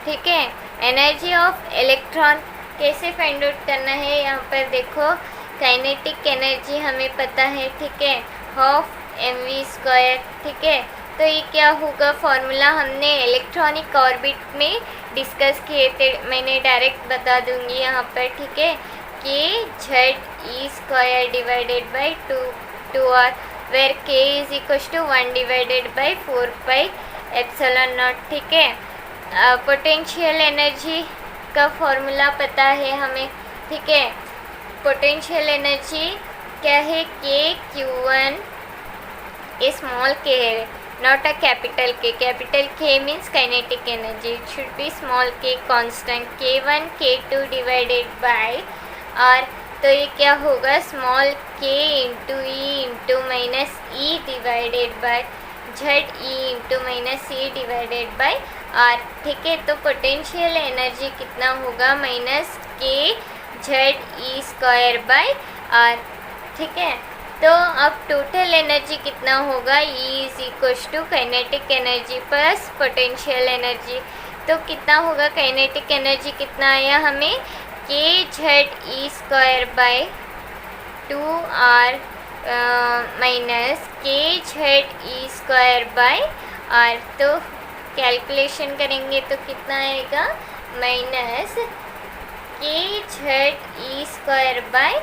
ठीक है। एनर्जी ऑफ इलेक्ट्रॉन कैसे फाइंड आउट करना है, यहाँ पर देखो, काइनेटिक एनर्जी हमें पता है, ठीक है, हाफ mv², ठीक है। तो ये क्या होगा, फॉर्मूला हमने इलेक्ट्रॉनिक ऑर्बिट में डिस्कस किए थे, मैंने डायरेक्ट बता दूंगी यहाँ पर, ठीक है, K Z E square divided by 2r, where K is equal to 1 divided by 4 pi epsilon naught, ठीक है। पोटेंशियल एनर्जी का फॉर्मूला पता है हमें, ठीक है। पोटेंशियल एनर्जी क्या है, के Q1, ये स्मॉल के है, not a capital K, capital K means kinetic energy, it should be small K constant, K1 K2 divided by R, तो ये क्या होगा, small K into E into minus E divided by Z E into minus E divided by R, ठीक है। तो potential energy कितना होगा, minus K Z E square by R, ठीक है। तो अब टोटल एनर्जी कितना होगा, E is equal to kinetic energy plus potential energy, तो कितना होगा, काइनेटिक एनर्जी कितना आया हमें, K Z E square by 2r minus K Z E square by R. तो कैलकुलेशन करेंगे तो कितना आएगा, minus K Z E square by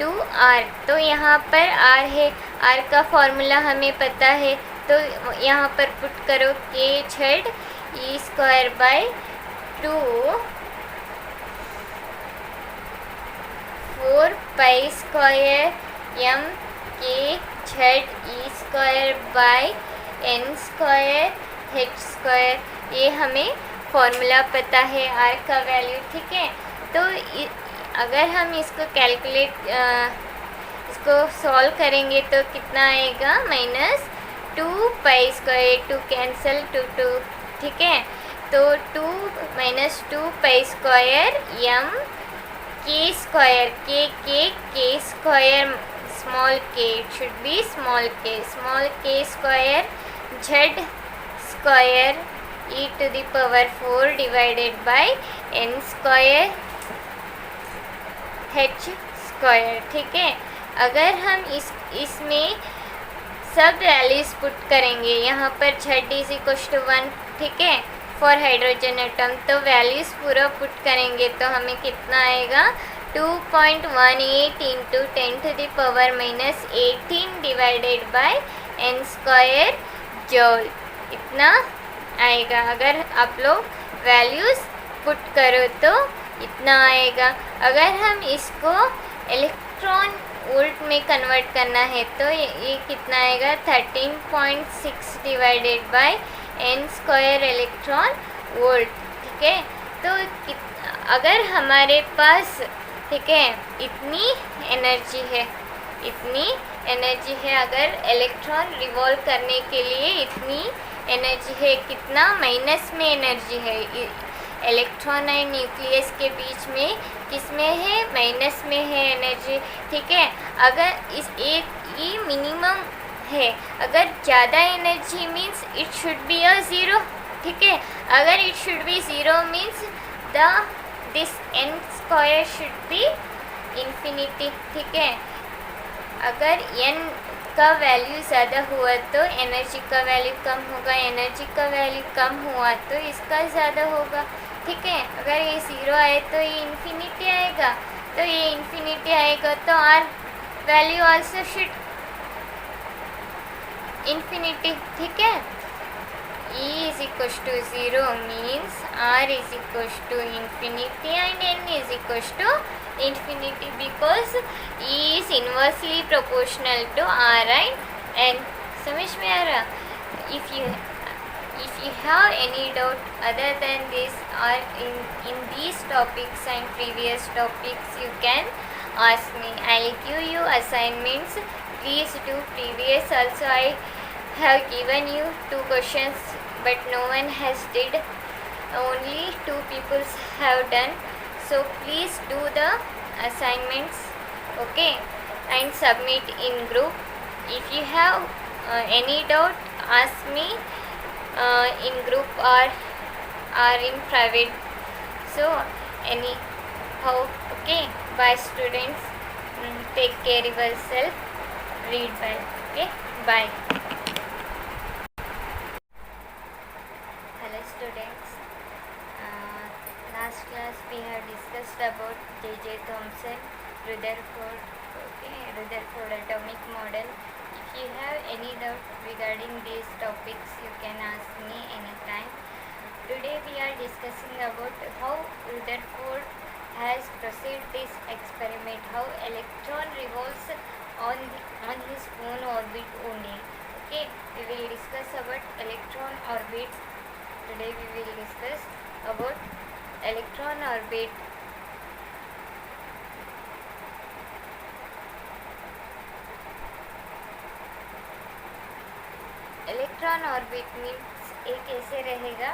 2r। तो यहाँ पर r है, r का फॉर्मूला हमें पता है, तो यहाँ पर पुट करो के Z E square bye 2 4 pi square m के Z E square bye n square h square. ये हमें फॉर्मूला पता है r का वैल्यू, ठीक है। तो अगर हम इसको कैलकुलेट इसको सॉल्व करेंगे तो कितना आएगा, माइनस 2 पाई स्क्वायर, 2 कैंसिल 2, ठीक है। तो 2 minus 2 pi square m k square, k square small k, it should be small k square z square e to the power 4 divided by n square h square, ठीक है। अगर हम इसमें सब values put करेंगे, यहाँ पर z इज इक्वल टू 1, ठीक है, फॉर हाइड्रोजन एटम, तो वैल्यूज पूरा पुट करेंगे तो हमें कितना आएगा, 2.18 into 10 to the power minus 18 divided by n square joule, इतना आएगा। अगर आप लोग वैल्यूज पुट करो तो इतना आएगा। अगर हम इसको इलेक्ट्रॉन वोल्ट में कन्वर्ट करना है तो ये कितना आएगा, 13.6 divided by n square electron volt, ठीक है। तो अगर हमारे पास, ठीक है, इतनी एनर्जी है, अगर इलेक्ट्रॉन रिवॉल्व करने के लिए इतनी एनर्जी है, कितना माइनस में एनर्जी है इलेक्ट्रॉन और न्यूक्लियस के बीच में, किसमें है, माइनस में है एनर्जी, ठीक है। अगर इस एक ये मिनिमम है, अगर ज़्यादा energy means it should be a zero, ठीक है। अगर it should be zero means this n square should be infinity, ठीक है। अगर n का वैल्यू ज़्यादा हुआ तो एनर्जी का वैल्यू कम होगा, एनर्जी का वैल्यू कम हुआ तो इसका ज़्यादा होगा, ठीक है। अगर ये ज़ीरो आए तो ये इन्फिनिटी आएगा, तो ये इन्फिनिटी आएगा तो are value also should infinity, ठीक है। E is equals to 0 means R is equals to infinity and N is equals to infinity, because E is inversely proportional to R and N। समझ में आ रहा? If you have any doubt other than this or in these topics and previous topics, you can ask me. I'll give you assignments. Please do previous also. I have given you 2 questions, but no one has did. Only 2 people have done. So please do the assignments, okay, and submit in group. If you have any doubt, ask me in group or in private. So anyhow, okay. Bye students. Take care yourself. Read well. Okay. Bye. Hello students. Last class we have discussed about J.J. Thomson, Rutherford, okay, Rutherford atomic model. If you have any doubt regarding these topics, you can ask me anytime. Today we are discussing about how Rutherford has proceeded this experiment, how electron revolves on his own orbit only. Okay, we will discuss about electron orbits. Today we will discuss about electron orbit. Electron orbit means ये कैसे रहेगा?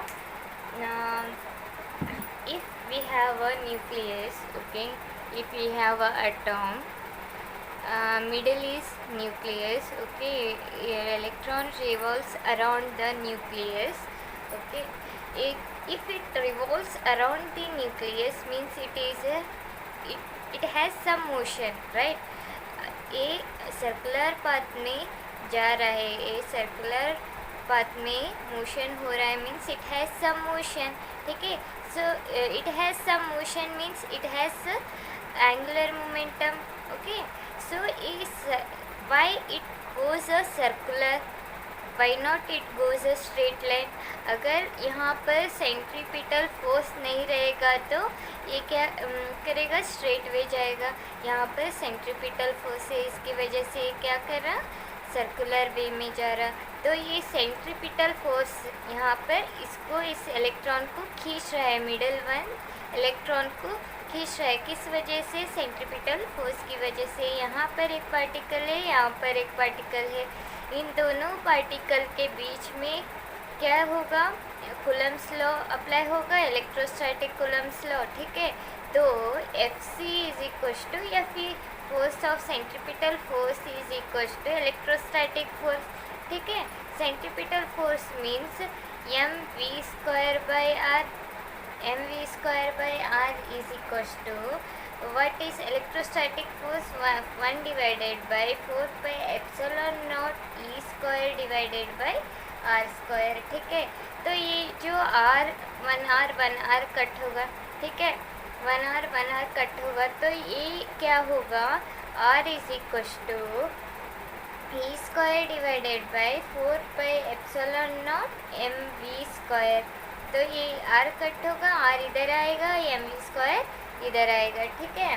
If we have a nucleus, okay, if we have a atom, middle is nucleus, okay, electron revolves around the nucleus, okay. If it revolves around the nucleus means it has some motion, right? ये circular path में जा रहा है, ये circular path में motion हो रहा है means it has some motion, ठीक है। So it has some motion means it has angular momentum, okay. So is why it goes a circular, why not it goes a straight line. अगर यहाँ पर centripetal force नहीं रहेगा तो ये क्या करेगा, स्ट्रेट वे जाएगा। यहाँ पर सेंट्रीपिटल फोर्स है, इसकी वजह से ये क्या कर रहा, सर्कुलर वे में जा रहा। तो ये सेंट्रीपिटल फोर्स यहाँ पर इसको, इस इलेक्ट्रॉन को खींच रहा है, मिडल वन इलेक्ट्रॉन को खींच रहा है। किस वजह से, सेंट्रीपिटल फोर्स की वजह से। यहाँ पर एक पार्टिकल है, यहाँ पर एक पार्टिकल है, इन दोनों पार्टिकल के बीच में क्या होगा, कूलम्ब्स लॉ अप्लाई होगा, इलेक्ट्रोस्टैटिक कूलम्ब्स लॉ, ठीक है। तो Fc इज इक्वल टू, या फिर force of centripetal force is equal to electrostatic force, ठीक है। Centripetal force means mv² mv² is equals to what is electrostatic force, 1 divided by 4 pi epsilon naught e² divided by r², ठीक है। तो ये जो r 1r cut होगा, ठीक है, 1r कट होगा, तो ये क्या होगा, r is equal to e² divided by 4 pi epsilon naught mv²। तो ये r कट होगा, r इधर आएगा, mv² इधर आएगा, ठीक है।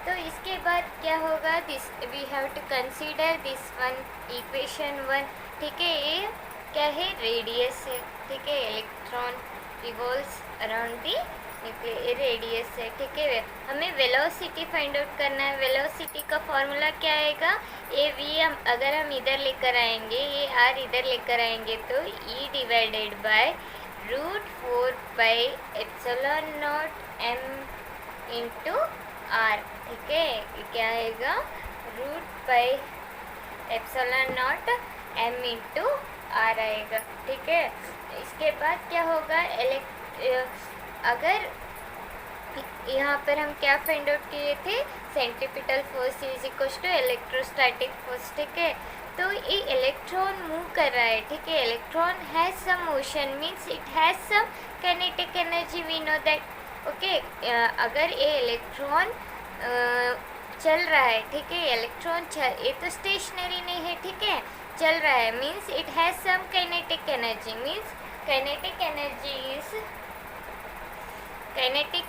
तो इसके बाद क्या होगा, this we have to consider this one, equation 1, ठीक है। ये क्या है, रेडियस है, ठीक है, electron revolves around the nuclear, radius है, ठीक है। हमें वेलोसिटी फाइंड आउट करना है। वेलोसिटी का फॉर्मूला क्या आएगा, ये v अगर हम इधर लेकर आएंगे, ये r इधर लेकर आएंगे, तो e divided by √4 pi epsilon not m into r, ठीक है। ये क्या आएगा, √पाई epsilon not m into r आएगा, ठीक है। इसके बाद क्या होगा, अगर यहाँ पर हम क्या फाइंड आउट किए थे, centripetal force is equal to electrostatic force, ठीक है। तो ये इलेक्ट्रॉन मूव कर रहा है, ठीक है, electron has some motion means it has some kinetic energy, we know that, okay. अगर ये इलेक्ट्रॉन चल रहा है, ठीक है, इलेक्ट्रॉन ये तो स्टेशनरी नहीं है, ठीक है, चल रहा है means it has some kinetic energy, means kinetic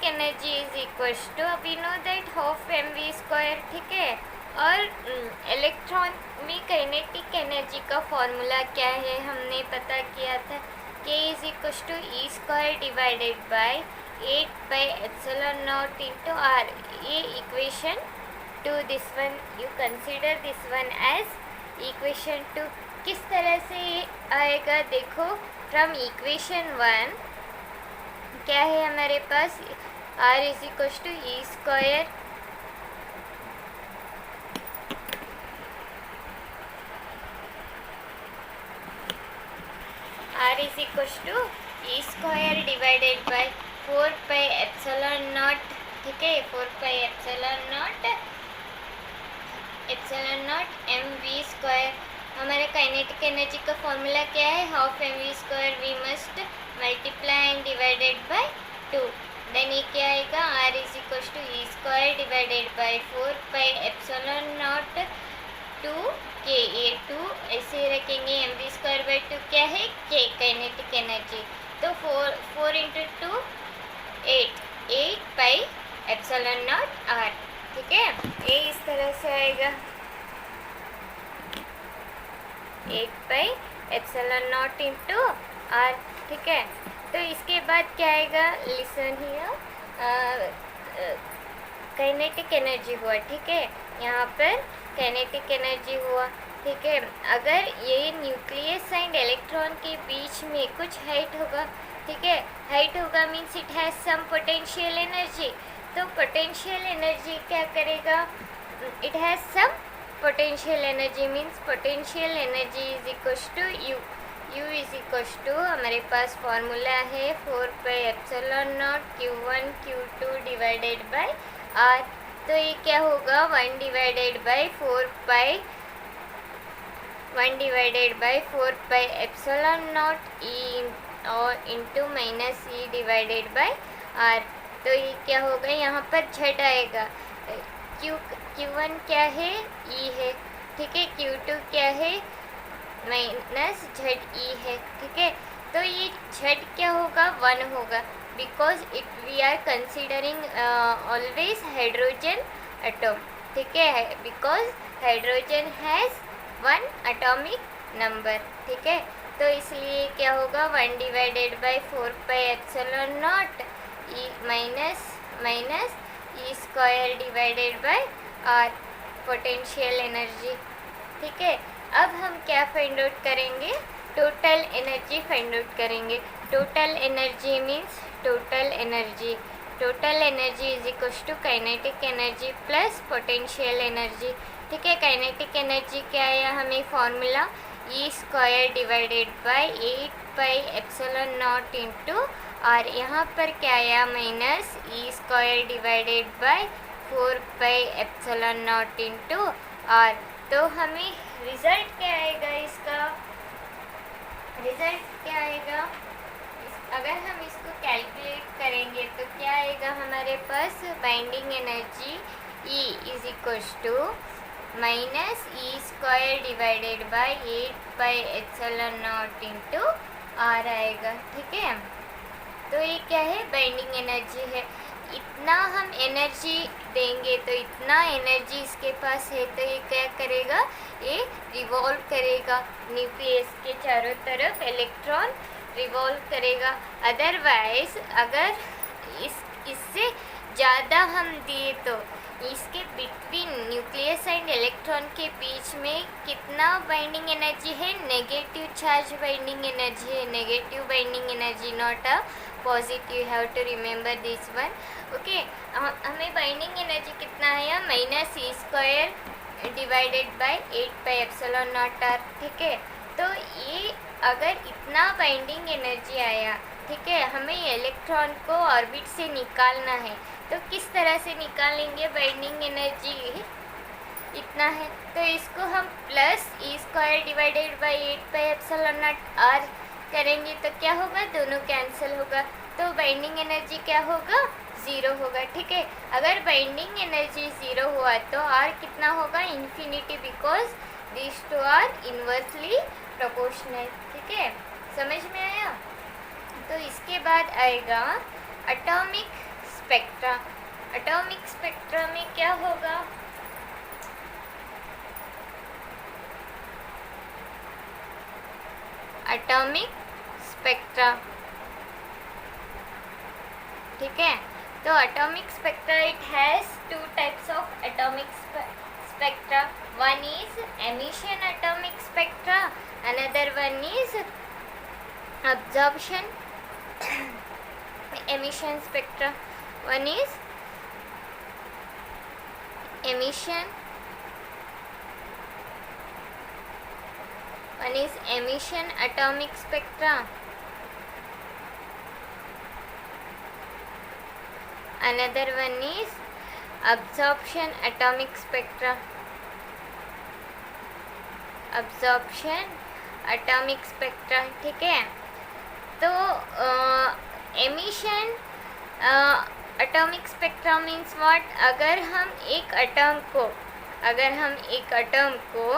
energy is equal to, we know that half mv², ठीक है। और इलेक्ट्रॉन में काइनेटिक एनर्जी का फॉर्मूला क्या है, हमने पता किया था, k is equal to e² divided by 8 pi epsilon naught into r। ये equation 2, this one you consider this one as equation 2। किस तरह से ये आएगा, देखो, फ्रॉम इक्वेशन 1 क्या है हमारे पास, r is equal to e², r is equal to e² divided by 4 pi epsilon naught, ठीक है, 4 पाई एप्सिलॉन नॉट mv²। हमारे काइनेटिक एनर्जी का फॉर्मूला क्या है, half mv², we must multiply and divided by 2, then ये क्या आएगा, r is equal to e² divided by 4 pi epsilon naught 2k, ये 2 ऐसे रखेंगे, mv²/2 क्या है, k काइनेटिक एनर्जी। तो 4 into 2 8 pi epsilon not r, ठीक है। ये इस तरह से आएगा, 8 pi epsilon naught into r, ठीक है। तो इसके बाद क्या आएगा, लिसन हियर, काइनेटिक एनर्जी हुआ, ठीक है, यहाँ पर काइनेटिक एनर्जी हुआ, ठीक है। अगर ये न्यूक्लियस एंड इलेक्ट्रॉन के बीच में कुछ हाइट होगा, ठीक है, हाइट होगा means it has some potential energy. तो पोटेंशियल एनर्जी क्या करेगा, it has some potential energy means potential energy is equal to u is equal to, हमारे पास फॉर्मूला है 4 pi epsilon naught q1 q2 divided by r, तो ये क्या होगा 1 divided by 4 pi epsilon naught E और into minus E divided by R. तो ये क्या होगा, यहाँ पर झट आएगा। Q1 क्या है, ई है, ठीक है। Q2 क्या है, माइनस झट ई है, ठीक है। तो ये झट क्या होगा, 1 होगा, because we are considering always hydrogen atom, ठीक है, because hydrogen has 1 atomic number, ठीक है। तो इसलिए क्या होगा 1 divided by 4 pi epsilon naught e minus E square divided by r, potential energy, ठीक है। अब हम क्या फाइंड आउट करेंगे, टोटल एनर्जी फाइंड आउट करेंगे। Total energy means total energy is equals to kinetic energy plus potential energy, ठीक है। Kinetic energy क्या आया हमें formula, e square divided by 8 pi epsilon naught into, और यहाँ पर क्या आया minus E square divided by 4 pi epsilon naught into r. तो हमें रिजल्ट क्या आएगा, इसका रिजल्ट क्या आएगा, अगर हम इसको कैलकुलेट करेंगे तो क्या आएगा हमारे पास, binding energy E is equals to minus E square divided by 8 pi epsilon naught into R आएगा, ठीक है। तो ये क्या है, बाइंडिंग एनर्जी है। इतना हम एनर्जी देंगे तो इतना एनर्जी इसके पास है, तो ये क्या करेगा, ये रिवॉल्व करेगा न्यूक्लियस के चारों तरफ, इलेक्ट्रॉन रिवॉल्व करेगा। अदरवाइज अगर इससे ज़्यादा हम दिए तो इसके बिटवीन न्यूक्लियस एंड इलेक्ट्रॉन के बीच में कितना बाइंडिंग एनर्जी है, नेगेटिव चार्ज बाइंडिंग एनर्जी है, negative binding energy, not a positive. You have to remember this one, okay. हमें बाइंडिंग एनर्जी कितना है, minus E square divided by 8 pi epsilon naught r, ठीक है। तो ये अगर इतना बाइंडिंग एनर्जी आया, ठीक है, हमें इलेक्ट्रॉन को ऑर्बिट से निकालना है, तो किस तरह से निकालेंगे, बाइंडिंग एनर्जी इतना है, तो इसको हम plus e square divided by 8 pi epsilon naught r करेंगे, तो क्या होगा, दोनों कैंसिल होगा, तो बाइंडिंग एनर्जी क्या होगा, 0 होगा, ठीक है। अगर बाइंडिंग एनर्जी 0 हुआ तो आर कितना होगा, infinity, because this to are inversely proportional, ठीक है। समझ में आया। तो इसके बाद आएगा एटॉमिक स्पेक्ट्रा। एटॉमिक स्पेक्ट्रा में क्या होगा, एटॉमिक स्पेक्ट्रा, ठीक है। तो atomic spectra it has 2 types of atomic spectra. One is emission atomic spectra, another one is absorption emission spectra. One is emission, one is emission atomic spectra, another one is absorption atomic spectra. Absorption atomic spectra, ठीक है। तो emission atomic spectra means what, अगर हम एक atom को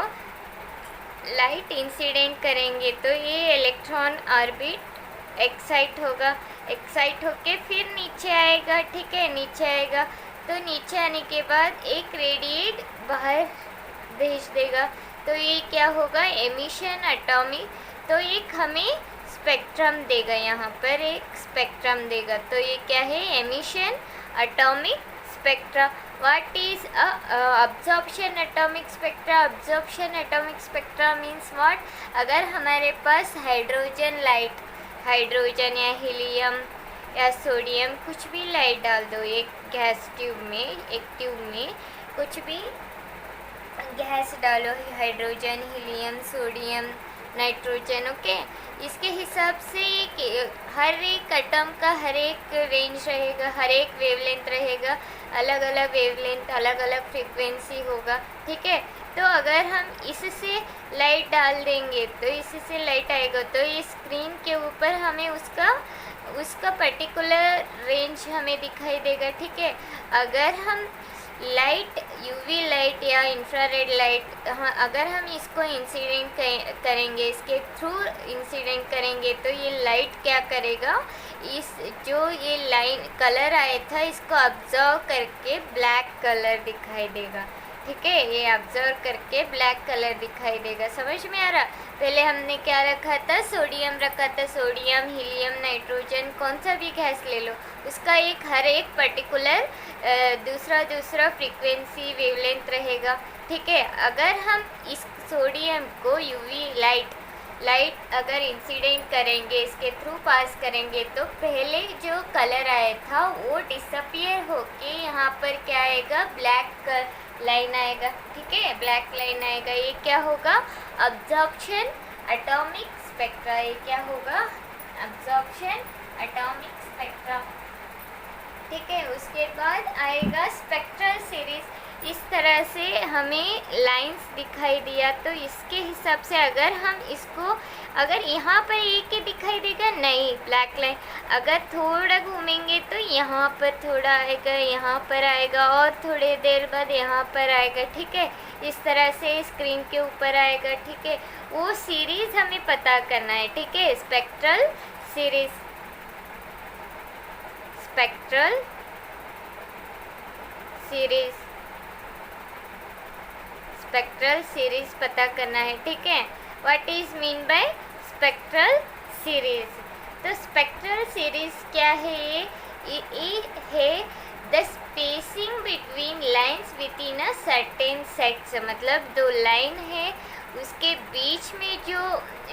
light incident करेंगे तो ये इलेक्ट्रॉन ऑर्बिट एक्साइट होके फिर नीचे आएगा, ठीक है, नीचे आएगा। तो नीचे आने के बाद एक रेडिएट बाहर भेज देगा, तो ये क्या होगा, एमिशन एटॉमिक। तो एक हमें स्पेक्ट्रम देगा, यहाँ पर एक स्पेक्ट्रम देगा, तो ये क्या है, emission atomic spectra. What is absorption atomic spectra? Absorption atomic spectra means what, अगर हमारे पास हाइड्रोजन लाइट, हाइड्रोजन या हीलियम या सोडियम कुछ भी लाइट डाल दो एक गैस ट्यूब में, एक ट्यूब में कुछ भी गैस डालो, hydrogen, helium, sodium, nitrogen. Okay, इसके हिसाब से हर एक एटम का हर एक रेंज रहेगा, हर एक वेवलेंथ रहेगा, अलग अलग वेवलेंथ, अलग अलग फ्रीक्वेंसी होगा। ठीक है, तो अगर हम इससे लाइट डाल देंगे तो इससे लाइट आएगा, तो इस स्क्रीन के ऊपर हमें उसका पर्टिकुलर रेंज हमें दिखाई देगा। ठीक है, अगर हम लाइट, यूवी लाइट या इंफ्रारेड लाइट, अगर हम इसको इंसिडेंट करेंगे, इसके थ्रू इंसिडेंट करेंगे, तो ये लाइट क्या करेगा, इस जो ये लाइन कलर आया था इसको ऑब्जर्व करके ब्लैक कलर दिखाई देगा। ठीक है, ये ऑब्जर्व करके ब्लैक कलर दिखाई देगा। समझ में आ रहा? पहले हमने क्या रखा था, सोडियम रखा था, सोडियम, हीलियम, नाइट्रोजन, कौन सा भी गैस ले लो, उसका हर एक पर्टिकुलर दूसरा फ्रीक्वेंसी वेवलेंथ रहेगा। ठीक है, अगर हम इस सोडियम को यूवी लाइट अगर इंसिडेंट करेंगे, इसके थ्रू पास करेंगे, तो पहले जो कलर आया था वो डिसअपियर होके यहाँ पर क्या आएगा, ब्लैक लाइन आएगा। ठीक है, ब्लैक लाइन आएगा। ये क्या होगा, अब्जॉर्प्शन एटॉमिक स्पेक्ट्रा। ये क्या होगा, अब्जॉर्प्शन एटॉमिक स्पेक्ट्रा। ठीक है, उसके बाद आएगा स्पेक्ट्रल सीरीज। इस तरह से हमें लाइंस दिखाई दिया, तो इसके हिसाब से अगर हम इसको, अगर यहाँ पर एक ही दिखाई देगा, नहीं, ब्लैक लाइन, अगर थोड़ा घूमेंगे तो यहाँ पर थोड़ा आएगा, यहाँ पर आएगा, और थोड़ी देर बाद यहाँ पर आएगा। ठीक है, इस तरह से स्क्रीन के ऊपर आएगा। ठीक है, वो सीरीज हमें पता करना है। ठीक है, spectral series, spectral series, spectral series पता करना है। ठीक है, what is mean by spectral series? तो स्पेक्ट्रल सीरीज क्या है, ये है the spacing between lines with in a certain sets. मतलब दो लाइन है, उसके बीच में जो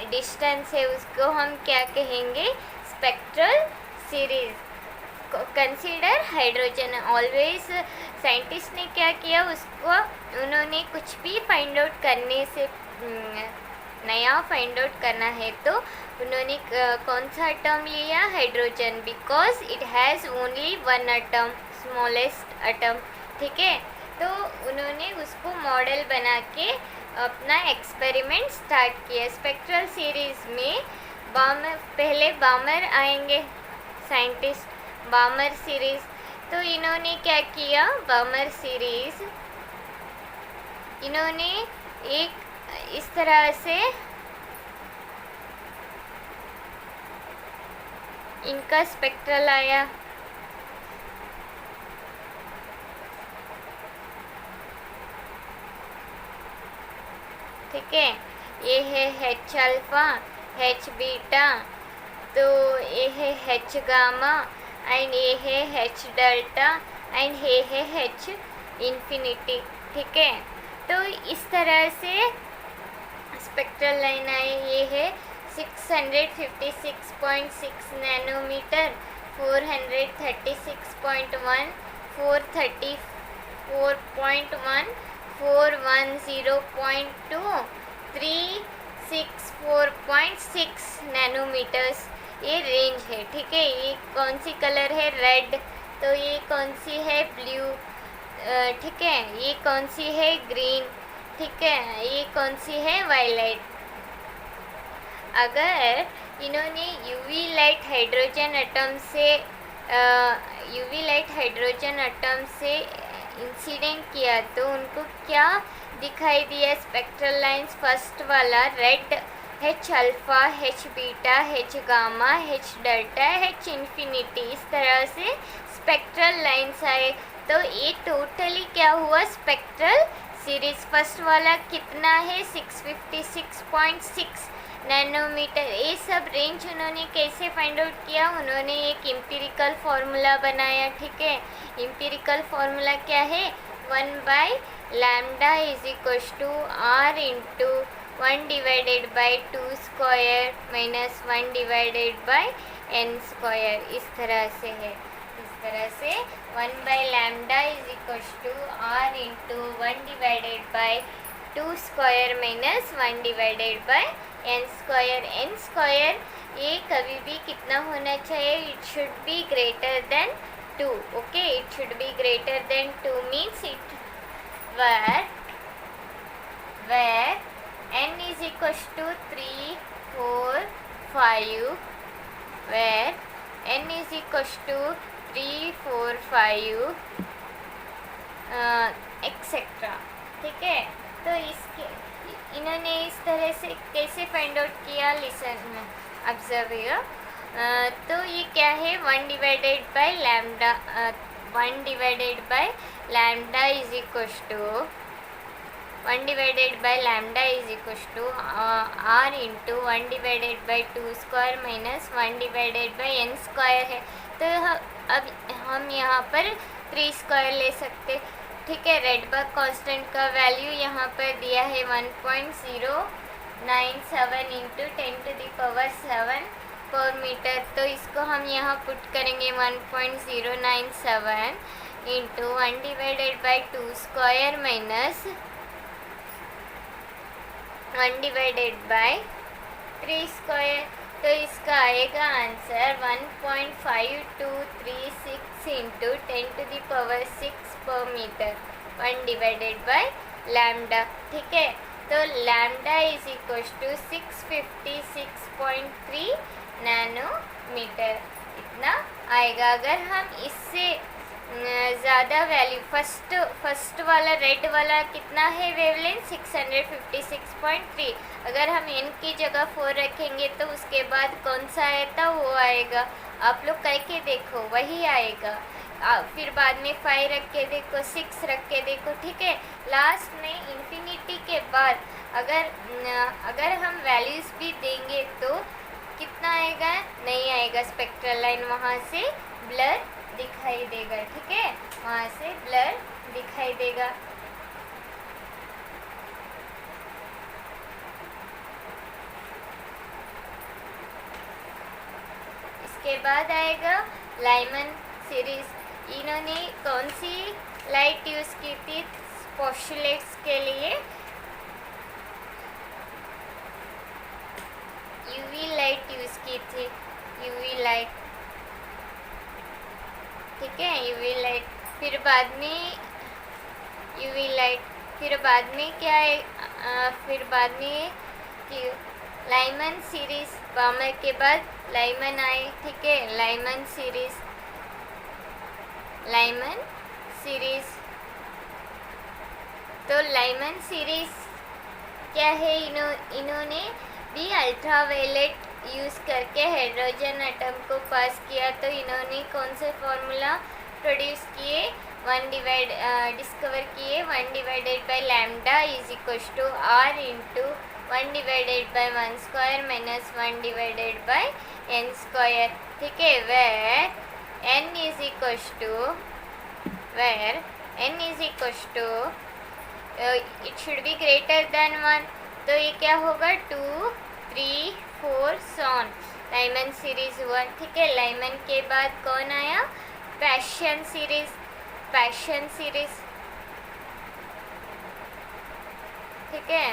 डिस्टेंस है उसको हम क्या कहेंगे, spectral series. Consider hydrogen, always scientist ने क्या किया, उसको उन्होंने कुछ भी फाइंड आउट करने से, नया फाइंड आउट करना है, तो उन्होंने कौन सा एटम लिया, hydrogen, because it has only one atom, smallest atom. ठीक है, तो उन्होंने उसको मॉडल बना के अपना एक्सपेरिमेंट स्टार्ट किया। स्पेक्ट्रल सीरीज में पहले बामर आएंगे, साइंटिस्ट, बामर सीरीज। तो इन्होंने क्या किया, बामर सीरीज इन्होंने एक इस तरह से इनका स्पेक्ट्रल आया। ठीक है, ये है H अल्फा, H बीटा, तो ये है H गामा, एंड ये है H डेल्टा, एंड ये है H इन्फिनिटी। ठीक है, तो इस तरह से स्पेक्ट्रल लाइन आई। ये है 656.6 नैनोमीटर, 436.1, 434.1, 410.2, 364.6 नैनोमीटर्स ये रेंज है। ठीक है, ये कौन सी कलर है, रेड, तो ये कौन सी है, ब्लू। ठीक है, ये कौन सी है, ग्रीन। ठीक है, ये कौन सी है, वायलेट। अगर इन्होंने यूवी लाइट हाइड्रोजन एटम से इंसिडेंट किया, तो उनको क्या दिखाई दिया, स्पेक्ट्रल लाइंस। फर्स्ट वाला red, H alpha, H beta, H gamma, H delta, H infinity, इस तरह से स्पेक्ट्रल लाइंस आए। तो ये टोटली क्या हुआ, स्पेक्ट्रल सीरीज। फर्स्ट वाला कितना है, 656.6 नैनोमीटर। ये सब रेंज उन्होंने कैसे फाइंड आउट किया, उन्होंने एक एम्पिरिकल फार्मूला बनाया। ठीक है, एम्पिरिकल फार्मूला क्या है, 1/λ is equals to R into 1 divided by 2 square minus 1 divided by n square. इस तरह से है, इस तरह से 1/λ is equals to R into 1 divided by 2 square minus 1 divided by N square ये कभी भी कितना होना चाहिए, it should be greater than 2. Okay, it should be greater than 2 means it where n is equals to 3, 4, 5, where n is equals to 3, 4, 5 etcetera. ठीक है, तो इसके इन्होंने इस तरह से कैसे फाइंड आउट किया, लिसन ऑब्जर्व. तो ये क्या है, 1 divided by lambda, 1 divided by lambda is equals to 1 divided by lambda is equals to r into 1 divided by 2 square minus 1 divided by n square है. तो अब हम यहाँ पर 3 स्क्वायर ले सकते. ठीक है, रेडबर्ग कांस्टेंट का वैल्यू यहाँ पर दिया है 1.097 इंटू 10⁻7 पर मीटर. तो इसको हम यहाँ पुट करेंगे 1.097 into 1 divided by 2 square minus 1 divided by 3 square. तो इसका आएगा आंसर 1.5236 इंटू 10⁻6 पर मीटर 1 डिवाइडेड बाय लैम्डा. ठीक है, तो lambda is equals to 656.3 nanometre इतना आएगा. अगर हम इससे ज़्यादा वैल्यू फर्स्ट वाला रेड वाला कितना है वेवलेंथ 656.3, अगर हम n की जगह 4 रखेंगे तो उसके बाद कौन सा आया था वो आएगा. आप लोग करके देखो, वही आएगा. फिर बाद में 5 रख के देखो, 6 रख के देखो. ठीक है, लास्ट में इन्फिनिटी के बाद अगर हम वैल्यूज़ भी देंगे तो कितना आएगा, नहीं आएगा. स्पेक्ट्रल लाइन वहाँ से ब्लर दिखाई देगा. ठीक है, वहाँ से ब्लर दिखाई देगा. इसके बाद आएगा लाइमन सीरीज. इन्होंने कौन सी लाइट यूज़ की थी पोस्टुलेट्स के लिए, यूवी लाइट यूज़ की थी, यूवी लाइट. ठीक है, यूवी लाइट. फिर बाद में यूवी लाइट, फिर बाद में क्या है, फिर बाद में लाइमन सीरीज. बामर के बाद लाइमन आए. ठीक है, लाइमन सीरीज तो लाइमन सीरीज क्या है, इन्होंने भी अल्ट्रावायलेट यूज़ करके हाइड्रोजन एटम को पास किया. तो इन्होंने कौन से फॉर्मूला प्रोड्यूस किए, डिस्कवर किए, 1 divided by lambda is equals to r into 1 divided by 1 square minus 1 divided by n square. ठीक है, where n is equals to it should be greater than 1. तो ये क्या होगा, 2, 3, 4 सॉन. लाइमन सीरीज हुआ. ठीक है, लाइमन के बाद कौन आया, पैशन सीरीज. ठीक है,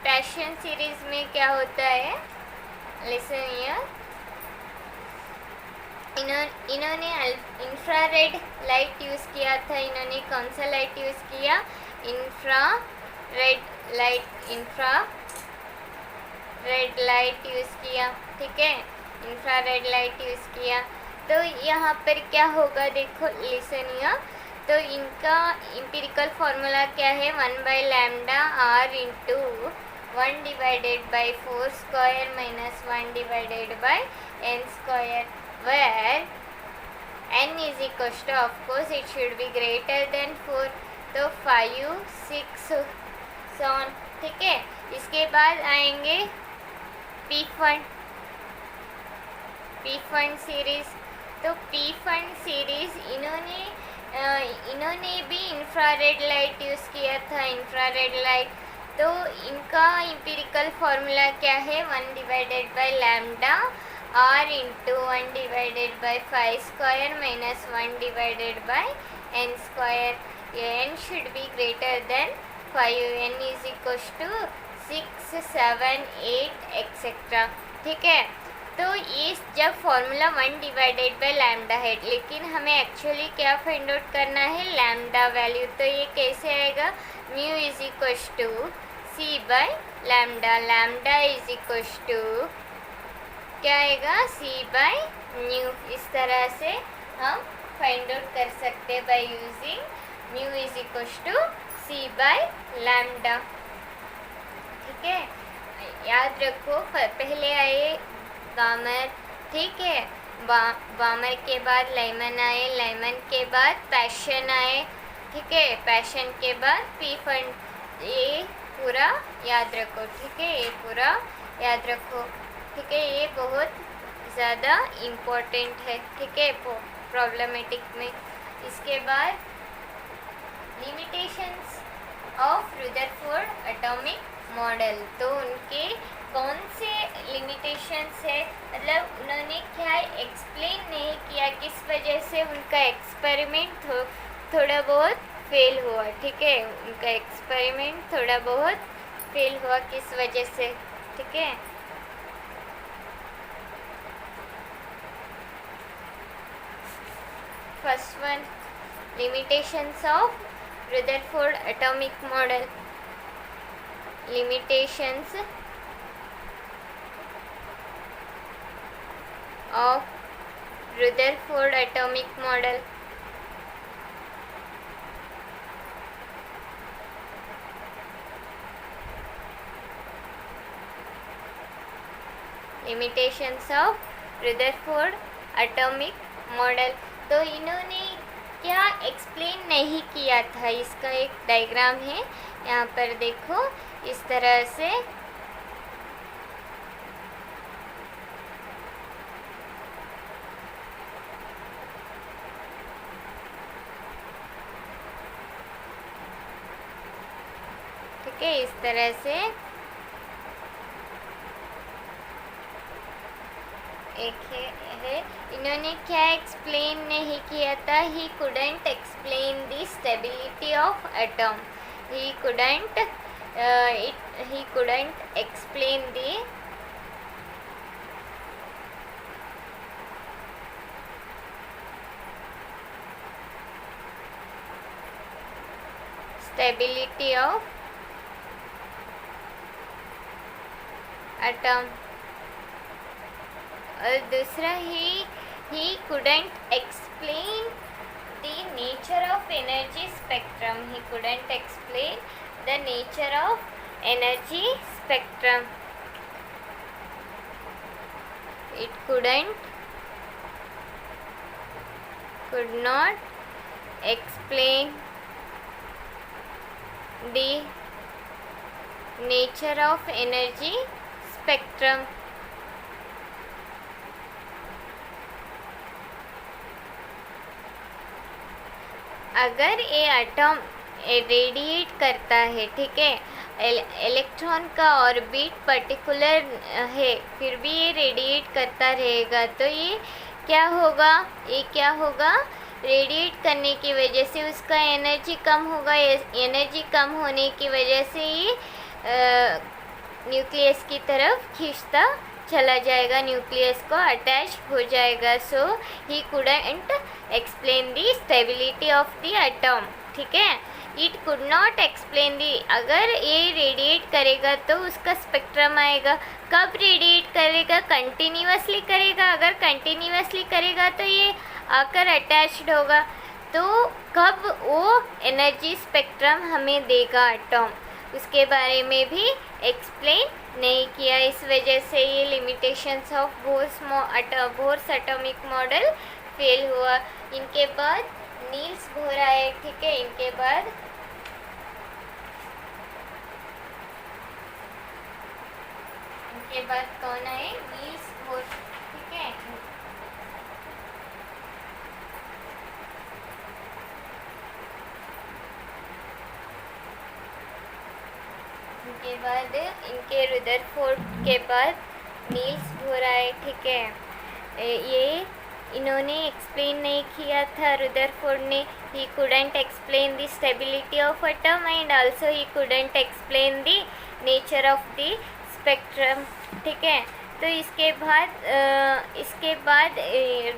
पैशन सीरीज में क्या होता है, लिसन हियर. इन्होंने इंफ्रारेड लाइट यूज़ किया था. इन्होंने कौन सा लाइट यूज़ किया, इंफ्रारेड लाइट यूज़ किया. ठीक है, इंफ्रारेड लाइट यूज़ किया. तो यहाँ पर क्या होगा, देखो लिसन हियर. तो इनका एम्पिरिकल फार्मूला क्या है, 1 bye lambda r into 1 divided by 4 square minus 1 divided by n square, where n is equals to, of course it should be greater than 4. तो 5, 6 सॉन. ठीक है, इसके बाद आएंगे पी फंड सीरीज. तो पी फंड सीरीज इन्होंने भी infrared light use किया था, इंफ्रारेड लाइट. तो इनका एम्पिरिकल फार्मूला क्या है, 1 divided by lambda r into 1 divided by 5 square minus 1 divided by n square. n should be greater than 5. n is equals to 6 6, 7, 8 et cetera. ठीक है, तो ये जब फॉर्मूला 1 डिवाइडेड बाय लैम्डा है, लेकिन हमें एक्चुअली क्या फाइंड आउट करना है, लैम्डा वैल्यू। तो ये कैसे आएगा, mu is equals to c by lambda. Lambda is equals to क्या आएगा, सी बाय न्यू। इस तरह से हम फाइंड आउट कर सकते हैं by using mu is equals to c by lambda. ठीक है, याद रखो पहले आए वामर, ठीक है, वामर के बाद लाइमन आए, लाइमन के बाद पैशन आए, ठीक है, पैशन के बाद पी फंड। ये पूरा याद रखो, ठीक है, ये पूरा याद रखो, ठीक है, ये बहुत ज़्यादा इम्पोर्टेंट है, ठीक है, प्रॉब्लमेटिक में। इसके बाद limitations of Rutherford atomic model. तो उनके कौन से लिमिटेशंस है, मतलब उन्होंने क्या एक्सप्लेन नहीं किया, किस वजह से उनका एक्सपेरिमेंट थोड़ा बहुत फेल हुआ। ठीक है, उनका एक्सपेरिमेंट थोड़ा बहुत फेल हुआ, किस वजह से। ठीक है, first one, limitations of Rutherford atomic model. limitations of Rutherford atomic model. Limitations of Rutherford atomic model. तो इन्होंने क्या एक्सप्लेन नहीं किया था, इसका एक डायग्राम है यहाँ पर देखो, इस तरह से। ठीक है, इस तरह से एक है, इन्होंने क्या एक्सप्लेन नहीं किया था, ही couldn't explain the stability of atom. He couldn't explain the stability of atom. और दूसरा he couldn't explain the nature of energy spectrum. He couldn't explain the nature of energy spectrum. It could not explain the nature of energy spectrum. अगर ये atom radiate करता है, ठीक है, electron का orbit particular है, फिर भी ये रेडिएट करता रहेगा, तो ये क्या होगा, रेडिएट करने की वजह से उसका एनर्जी कम होगा। एनर्जी कम होने की वजह से ये न्यूक्लियस की तरफ खींचता चला जाएगा, न्यूक्लियस को अटैच हो जाएगा। So he couldn't explain the stability of the atom. ठीक है, it could not explain the, अगर ये रेडिएट करेगा तो उसका स्पेक्ट्रम आएगा। कब रेडिएट करेगा, कंटिन्यूसली करेगा, अगर कंटिन्यूसली करेगा तो ये आकर अटैच्ड होगा, तो कब वो एनर्जी स्पेक्ट्रम हमें देगा एटम, उसके बारे में भी एक्सप्लेन नहीं किया। इस वजह से ये limitations of bourse atomic model fail हुआ। इनके बाद नील्स बोर आए, ठीक है, इनके बाद कौन आए, नील्स बोर, ठीक है। इनके बाद इनके रदरफोर्ड के बाद नील्स बोर आए, ठीक है। ये इन्होंने एक्सप्लेन नहीं किया था रदरफोर्ड ने, ही couldn't explain the stability of atom and also he couldn't explain the nature of the spectrum, ठीक है। तो इसके बाद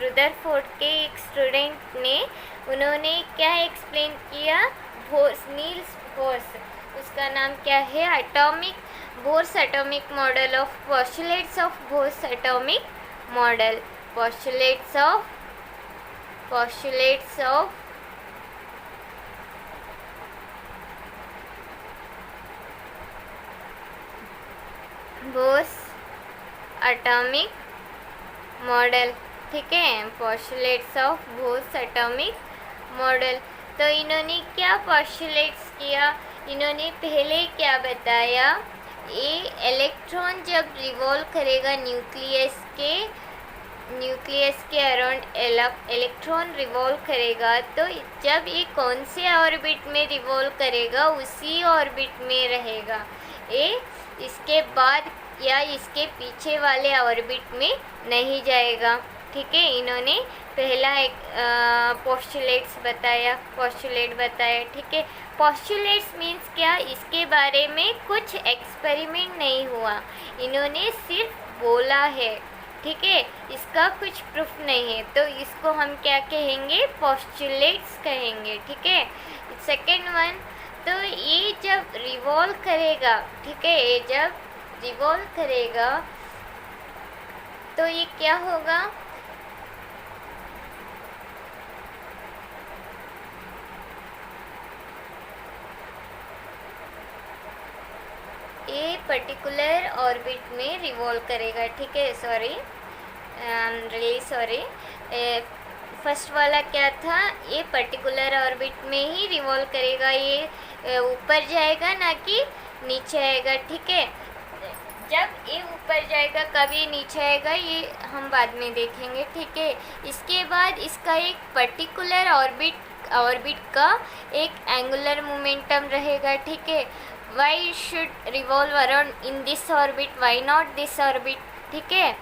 रुदरफोर्ड के एक स्टूडेंट ने उन्होंने क्या एक्सप्लेन किया, नील्स बोर्स, उसका नाम क्या है, bourse atomic model of postulates of bourse atomic model, postulates of bourse atomic model, ठीक है, postulates of bourse atomic model. तो इन्होंने क्या पोस्टुलेट्स किया, इन्होंने पहले क्या बताया, ये इलेक्ट्रॉन जब रिवॉल्व करेगा न्यूक्लियस के अराउंड इलेक्ट्रॉन रिवॉल्व करेगा, तो जब ये कौन से ऑर्बिट में रिवॉल्व करेगा उसी ऑर्बिट में रहेगा ये, इसके बाद या इसके पीछे वाले ऑर्बिट में नहीं जाएगा, ठीक है। इन्होंने पहला एक पोस्टुलेट बताया, ठीक है। पोस्टुलेट्स मीन्स क्या, इसके बारे में कुछ एक्सपेरिमेंट नहीं हुआ, इन्होंने सिर्फ बोला है, ठीक है, इसका कुछ प्रूफ नहीं है, तो इसको हम क्या कहेंगे, पोस्टुलेट्स कहेंगे, ठीक है। सेकेंड वन, तो ये जब रिवॉल्व करेगा, ठीक है, ये जब रिवॉल्व करेगा तो ये क्या होगा, ये पर्टिकुलर ऑर्बिट में रिवॉल्व करेगा, ठीक है। सॉरी, फर्स्ट वाला क्या था, ये पर्टिकुलर ऑर्बिट में ही रिवॉल्व करेगा, ये ऊपर जाएगा ना कि नीचे आएगा, ठीक है। जब ये ऊपर जाएगा कभी नीचे आएगा ये हम बाद में देखेंगे, ठीक है। इसके बाद इसका एक पर्टिकुलर ऑर्बिट का एक एंगुलर मोमेंटम रहेगा, ठीक है। Why should revolve around in this orbit, why not this orbit, ठीक है।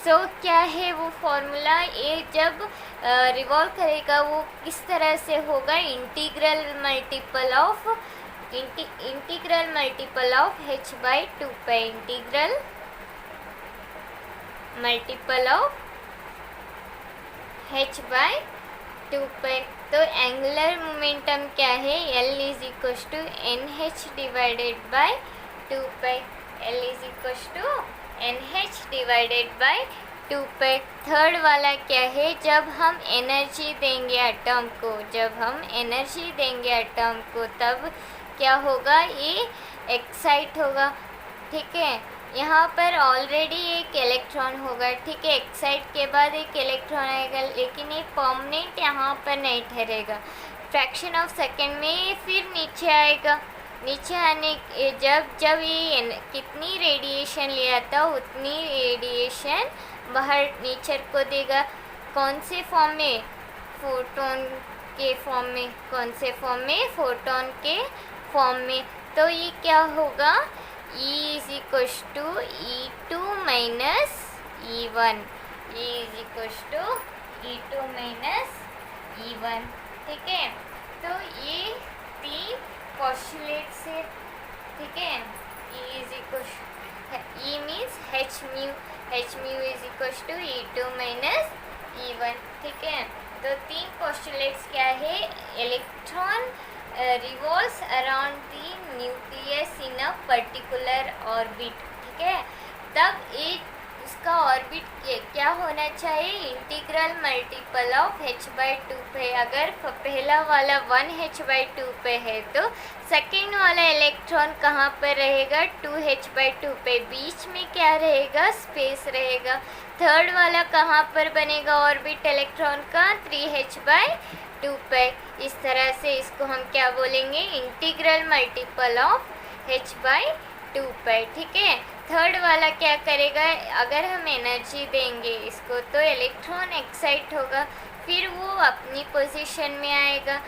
सो क्या है वो फॉर्मूला, ये जब रिवॉल्व करेगा वो किस तरह से होगा, integral multiple of h/2π, integral multiple of h/2π। तो एंगुलर मोमेंटम क्या है, L is equals to NH divided by 2π, L is equals to NH divided by 2π। Third वाला क्या है, जब हम एनर्जी देंगे एटम को, तब क्या होगा, ये एक्साइट होगा, ठीक है। यहाँ पर ऑलरेडी एक इलेक्ट्रॉन होगा, ठीक है, एक्साइट के बाद एक इलेक्ट्रॉन आएगा, लेकिन ये परमानेंट यहाँ पर नहीं ठहरेगा, फ्रैक्शन ऑफ सेकेंड में ये फिर नीचे आएगा। नीचे आने जब ये कितनी रेडिएशन लिया था उतनी रेडिएशन बाहर नेचर को देगा, कौन से फॉर्म में, फोटोन के फॉर्म में, फोटोन के फॉर्म में। तो ये क्या होगा, E is equals to E2 minus E1, E is equals to E2 minus E1, ठीक है। तो ये 3 पोस्टुलेट से, ठीक है, E is equals, E means h mu is equals to E2 minus E1, ठीक है। तो 3 पोस्टुलेट्स क्या है, electron revolves around the nucleus in a particular orbit, ठीक है। तब एक उसका ऑर्बिट क्या होना चाहिए, इंटीग्रल मल्टीपल ऑफ h/2π। अगर पहला वाला 1h/2π है तो सेकेंड वाला इलेक्ट्रॉन कहाँ पर रहेगा, 2h/2π, बीच में क्या रहेगा, स्पेस रहेगा। थर्ड वाला कहाँ पर बनेगा ऑर्बिट इलेक्ट्रॉन का, 3h/2π। इस तरह से इसको हम क्या बोलेंगे, इंटीग्रल मल्टीपल ऑफ h/2π, ठीक है। थर्ड वाला क्या करेगा, अगर हम एनर्जी देंगे इसको तो इलेक्ट्रॉन एक्साइट होगा, फिर वो अपनी पोजीशन में आएगा।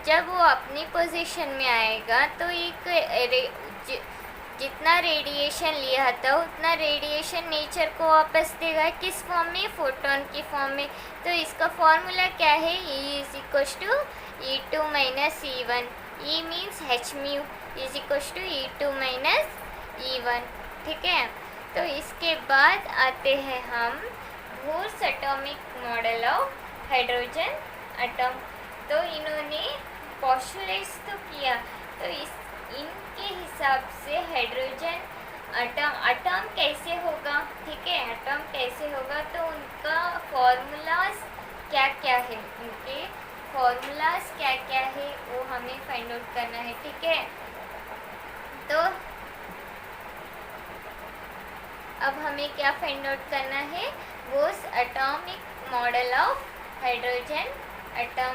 जब वो अपनी पोजीशन में आएगा तो एक जितना रेडिएशन लिया था उतना रेडिएशन नेचर को वापस देगा, किस फॉर्म में, फोटोन की फॉर्म में। तो इसका फॉर्मूला क्या है, E is equals to E2 minus E1, E means h mu is equals to E2 minus E1, ठीक है। तो इसके बाद आते हैं हम Bohr's atomic model of hydrogen atom. तो इन्होंने पोस्टुलेट्स तो किया, तो इनके हिसाब से हाइड्रोजन एटम कैसे होगा, ठीक है, एटम कैसे होगा, तो उनका फॉर्मूलाज क्या क्या है, उनके फॉर्मूलाज क्या क्या है वो हमें फाइंड आउट करना है, ठीक है। तो अब हमें क्या फाइंड आउट करना है, bourse atomic model of hydrogen atom,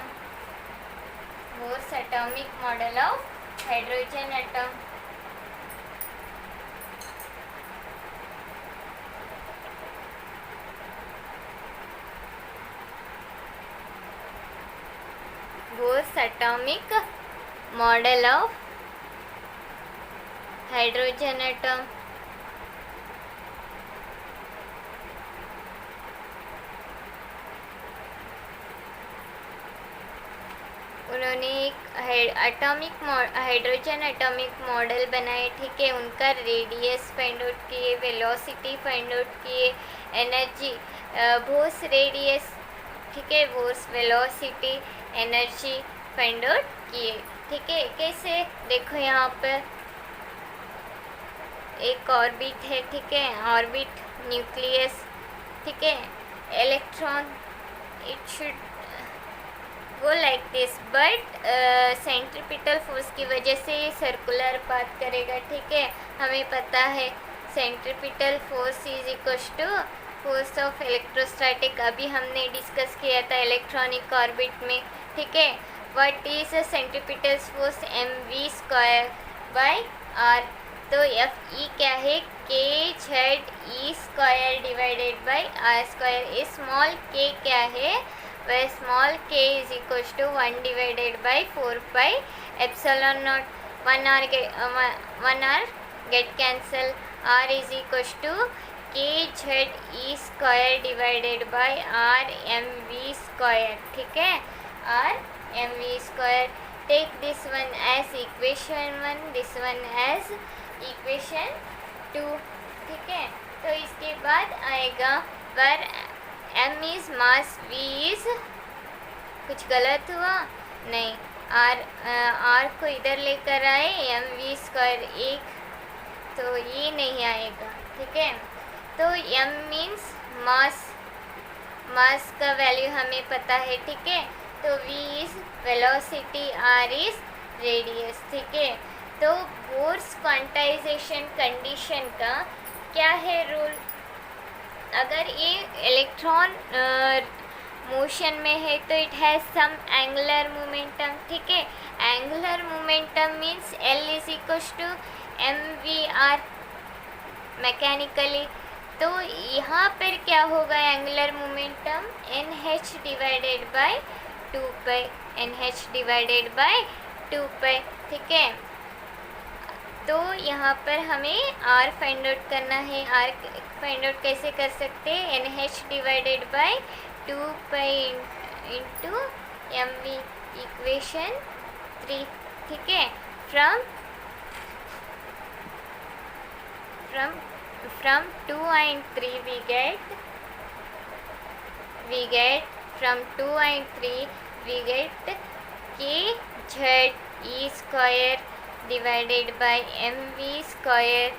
bourse atomic model of hydrogen atom. Bourse atomic model of hydrogen atom. उन्होंने एक एटॉमिक हाइड्रोजन एटॉमिक मॉडल बनाए, ठीक है, उनका रेडियस फाइंड आउट किए, वेलोसिटी फाइंड आउट किए, एनर्जी, बोर्स रेडियस, ठीक है, Bohr's velocity, energy find out किए, ठीक है। कैसे, देखो यहाँ पर एक ऑर्बिट है, ठीक है, ऑर्बिट, न्यूक्लियस, ठीक है, electron, it should go like this, but centripetal force की वजह से ये सर्कुलर पाथ करेगा, ठीक है। हमें पता है centripetal force is equals to force of electrostatic, अभी हमने डिस्कस किया था इलेक्ट्रॉनिक ऑर्बिट में, ठीक है। What is centripetal force, mv² by r। तो एफ ई क्या है, kZe² divided bye r²। Small k क्या है, वह small k is equal to 1 divided by 4 epsilon naught, 1 r get cancel, r is equal to kZe² divided by rmv², ठीक है, rmv²। Take this one as equation 1, this one as equation 2, ठीक है। तो इसके बाद आएगा where m is mass, v is, कुछ गलत हुआ नहीं, r को इधर लेकर आए, mv² एक, तो ये नहीं आएगा, ठीक है। तो m मीन्स मास, मास का वैल्यू हमें पता है, ठीक है। तो v is velocity, r is radius, ठीक है। तो बोर्स क्वांटाइजेशन कंडीशन का क्या है रूल, अगर ये इलेक्ट्रॉन मोशन में है तो it has some angular momentum, ठीक है। Angular momentum means L is equal to mv/r mechanically. तो यहाँ पर क्या होगा, angular momentum nh divided by 2π, nh divided by 2π, ठीक है। तो यहाँ पर हमें r फाइंड आउट करना है, r फाइंड आउट कैसे कर सकते हैं, nh divided by 2π into mv, equation 3, ठीक है। from 2 and 3 we get from 2 and 3 we get kZe² divided by mv²,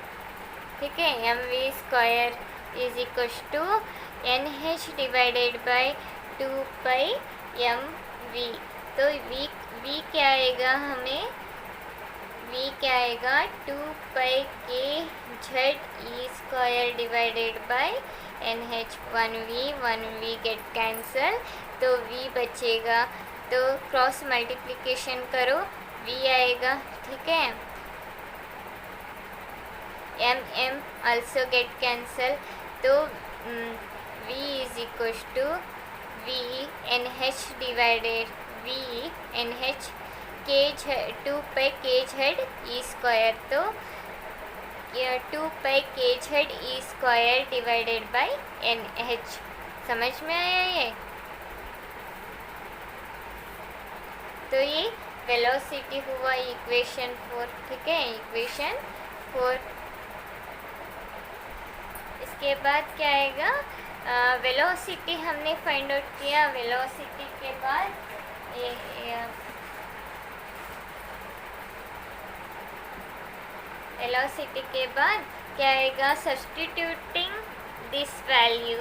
ठीक है, mv² is equal to nh divided by 2π mv। तो v क्या आएगा, हमें v क्या आएगा, 2π kZe² divided bye nh, 1v get cancel, तो v बचेगा, तो क्रॉस मल्टीप्लिकेशन करो, v आएगा, ठीक है। m also get cancel, तो v is equals to v nh divided v nh 2π kZe², तो 2π kZe² डिवाइडेड बाय nh, समझ में आया ये। तो ये वेलोसिटी हुआ इक्वेशन 4, ठीक है, इक्वेशन 4। इसके बाद क्या आएगा, वेलोसिटी हमने फाइंड आउट किया। वेलोसिटी के बाद वेलोसिटी के बाद क्या आएगा, substituting this value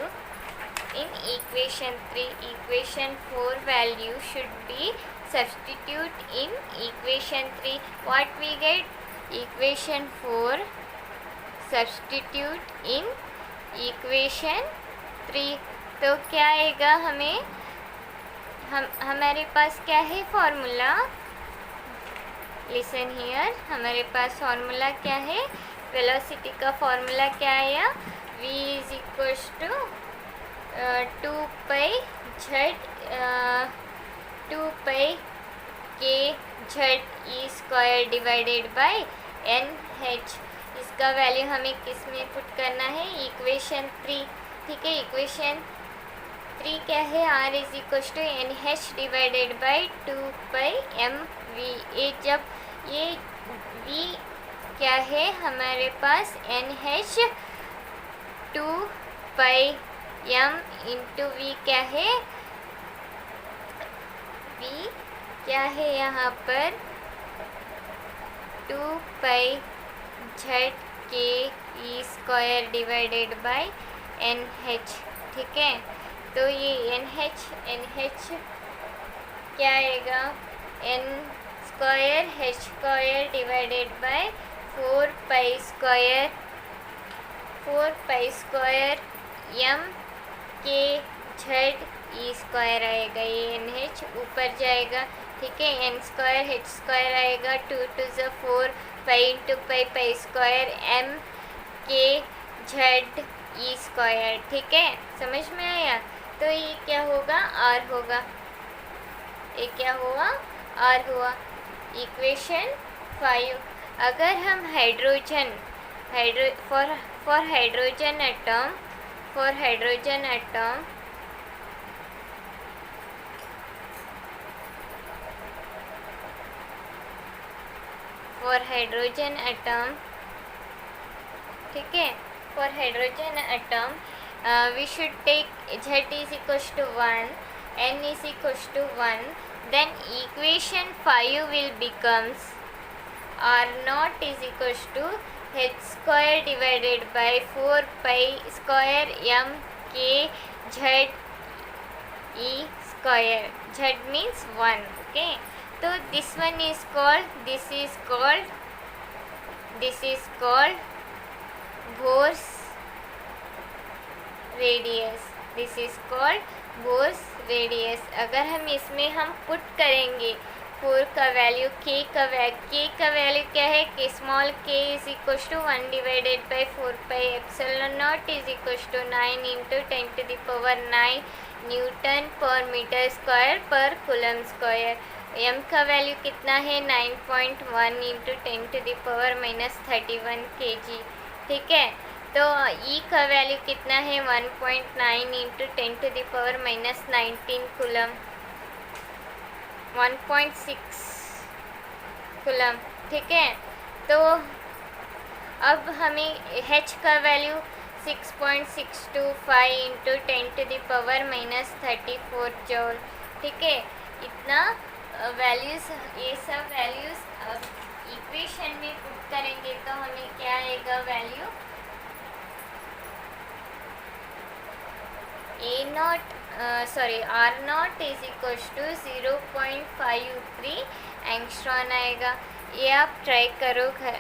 in equation 3, equation 4 value should be substitute in equation 3. What we get, equation 4 substitute in equation 3. तो क्या आएगा, हमारे पास क्या है फॉर्मूला, लिसन हियर, हमारे पास फॉर्मूला क्या है, वेलोसिटी का फॉर्मूला क्या आया, v is equal to 2 pi z 2 pi k z e square divided by N H. इसका वैल्यू हमें किस में पुट करना है, इक्वेशन 3। ठीक है, इक्वेशन 3 क्या है, r is equal to N H divided by 2 pi M V. ये जब ये v क्या है हमारे पास, N H 2 pi m into V क्या है, v क्या है यहाँ पर 2 pi z k e square divided by N H. ठीक है, तो ये एन एच क्या आएगा, n square h square divided by 4 pi square m K z E square आएगा, ये एन एच ऊपर जाएगा। ठीक है, एन स्क्वायर एच स्क्वायर आएगा, 2 टू ज़ 4, pi into pi square M K z E square. ठीक है, समझ में आया। तो ये क्या होगा, आर होगा, ये क्या हुआ, आर हुआ। इक्वेशन 5, अगर हम hydrogen for hydrogen atom for hydrogen atom ठीक है, for hydrogen atom we should take z is equals to 1, n is equals to 1, then equation 5 will becomes r naught is equals to h square divided by 4 pi square m k z e square, z means 1. okay, so this one is called, this is called Bohr's radius, this is called Bohr's radius। अगर हम इसमें हम put करेंगे 4 का value, k का value क्या है, k small k is equal to 1 divided by 4 pi epsilon naught is equal to 9 into 10 to the power 9 newton पर मीटर स्क्वायर पर कूलम स्क्वायर। m का वैल्यू कितना है, 9.1 into 10 to the power -31 kg। ठीक है, तो e का value कितना है, 1.9 into 10 to the power -19 coulomb, 1.6 coulomb. ठीक है, तो अब हमें h का value 6.625 into 10 to the power -34 joule. ठीक है, इतना वैल्यूज़, ये सब वैल्यूज़ अब इक्वेशन में पुट करेंगे तो हमें क्या आएगा value, are naught is equal to 0.53 angstrom आएगा। ये आप ट्राई करो घर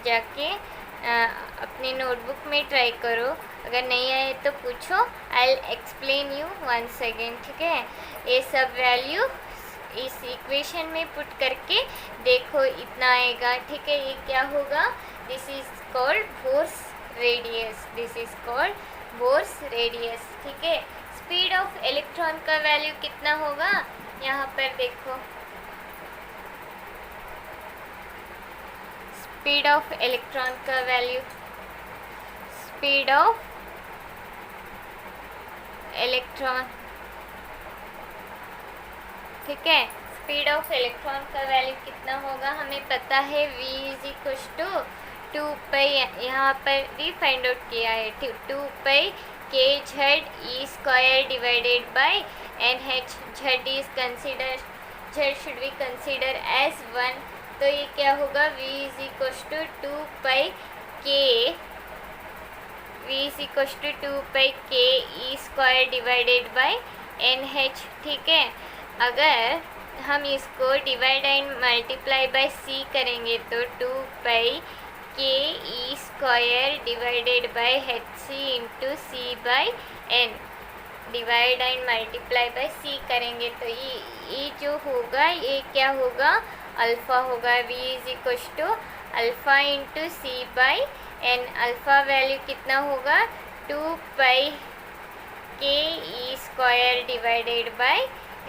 जाके, अपने नोटबुक में ट्राई करो, अगर नहीं आए तो पूछो, I will explain you once again. ठीक है, ये सब वैल्यू इस इक्वेशन में पुट करके देखो, इतना आएगा। ठीक है, ये क्या होगा, this is called Bohr's radius, this is called Bohr's radius. ठीक है, स्पीड ऑफ इलेक्ट्रॉन का वैल्यू कितना होगा, यहाँ पर देखो, स्पीड ऑफ इलेक्ट्रॉन का वैल्यू, स्पीड ऑफ इलेक्ट्रॉन। ठीक है, स्पीड ऑफ इलेक्ट्रॉन का वैल्यू कितना होगा, हमें पता है v is equal to 2 pi यहाँ पर भी फाइंड आउट किया है, 2 pi K Z E square divided by N H. Z is consider, Z should be consider as 1, तो ये क्या होगा, v is equals to 2 pi K, v is equals to 2 pi K E square divided by N H. ठीक है, अगर हम इसको divide and multiply by C करेंगे तो 2 pi K E square divided by H C into C by N, divide and multiply by C करेंगे तो ये जो होगा ये क्या होगा, अल्फ़ा होगा। v is equals to alpha into C by N. Alpha value कितना होगा, 2 pi K E square divided by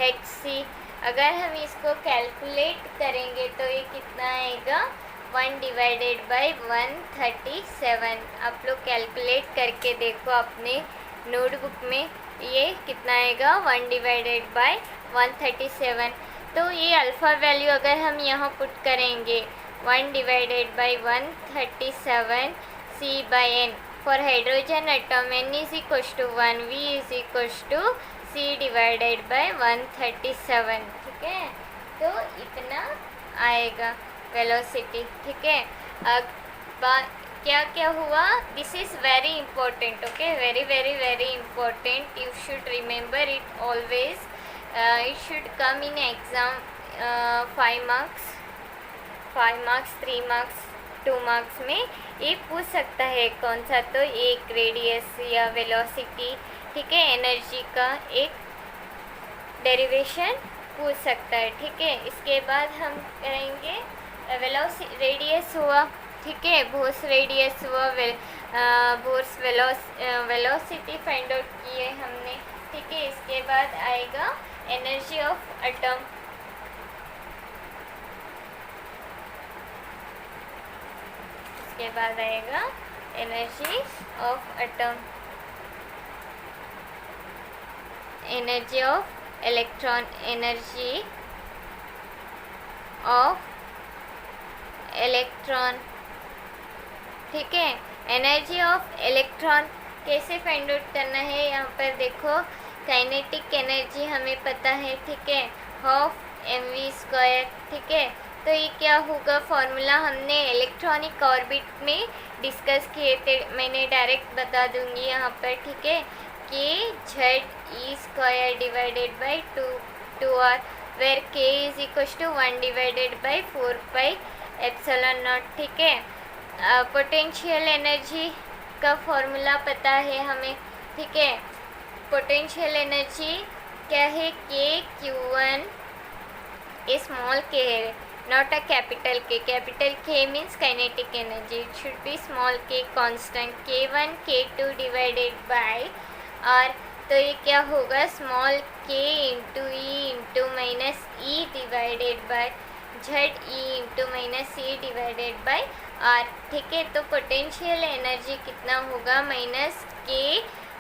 H C. अगर हम इसको कैलकुलेट करेंगे तो ये कितना आएगा, 1 डिवाइडेड बाय 137। आप लोग कैलकुलेट करके देखो अपने नोटबुक में, ये कितना आएगा, 1 डिवाइडेड बाय 137। तो ये अल्फ़ा वैल्यू अगर हम यहाँ पुट करेंगे 1 divided by 137 C by N. For hydrogen atom n is equals to 1, v is equals to c divided by 137। ठीक है, तो इतना आएगा वेलोसिटी। ठीक है, अब क्या क्या हुआ, this is very important, okay, very very very important, you should remember it always, it should come in exam 5 marks, 3 marks, 2 marks में ये पूछ सकता है कौन सा, तो एक रेडियस या वेलोसिटी, ठीक है, एनर्जी का एक डेरिवेशन पूछ सकता है। ठीक है, इसके बाद हम करेंगे रेडियस हुआ, ठीक है, बोर्स रेडियस हुआ, बोर्स वेलोसिटी फाइंड आउट किए हमने। ठीक है, इसके बाद आएगा एनर्जी ऑफ एटम, इसके बाद आएगा energy of atom, energy of electron, energy of electron. ठीक है, एनर्जी ऑफ इलेक्ट्रॉन कैसे फाइंड आउट करना है, यहाँ पर देखो, काइनेटिक एनर्जी हमें पता है, ठीक है, हाफ mv²। ठीक है, तो ये क्या होगा, फॉर्मूला हमने इलेक्ट्रॉनिक ऑर्बिट में डिस्कस किए थे, मैंने डायरेक्ट बता दूंगी यहाँ पर। ठीक है, K Z E square divided by 2r, where k is equals to 1 divided by 4 pi epsilon naught. ठीक है, पोटेंशियल एनर्जी का फॉर्मूला पता है हमें। ठीक है, पोटेंशियल एनर्जी क्या है, के Q1 स्मॉल के है, not a capital K, capital K means kinetic energy, it should be small K constant, K1 K2 divided by R। तो ये क्या होगा, small K into E into minus E divided by Z E into minus E divided by R. ठीक है, तो potential energy कितना होगा, minus K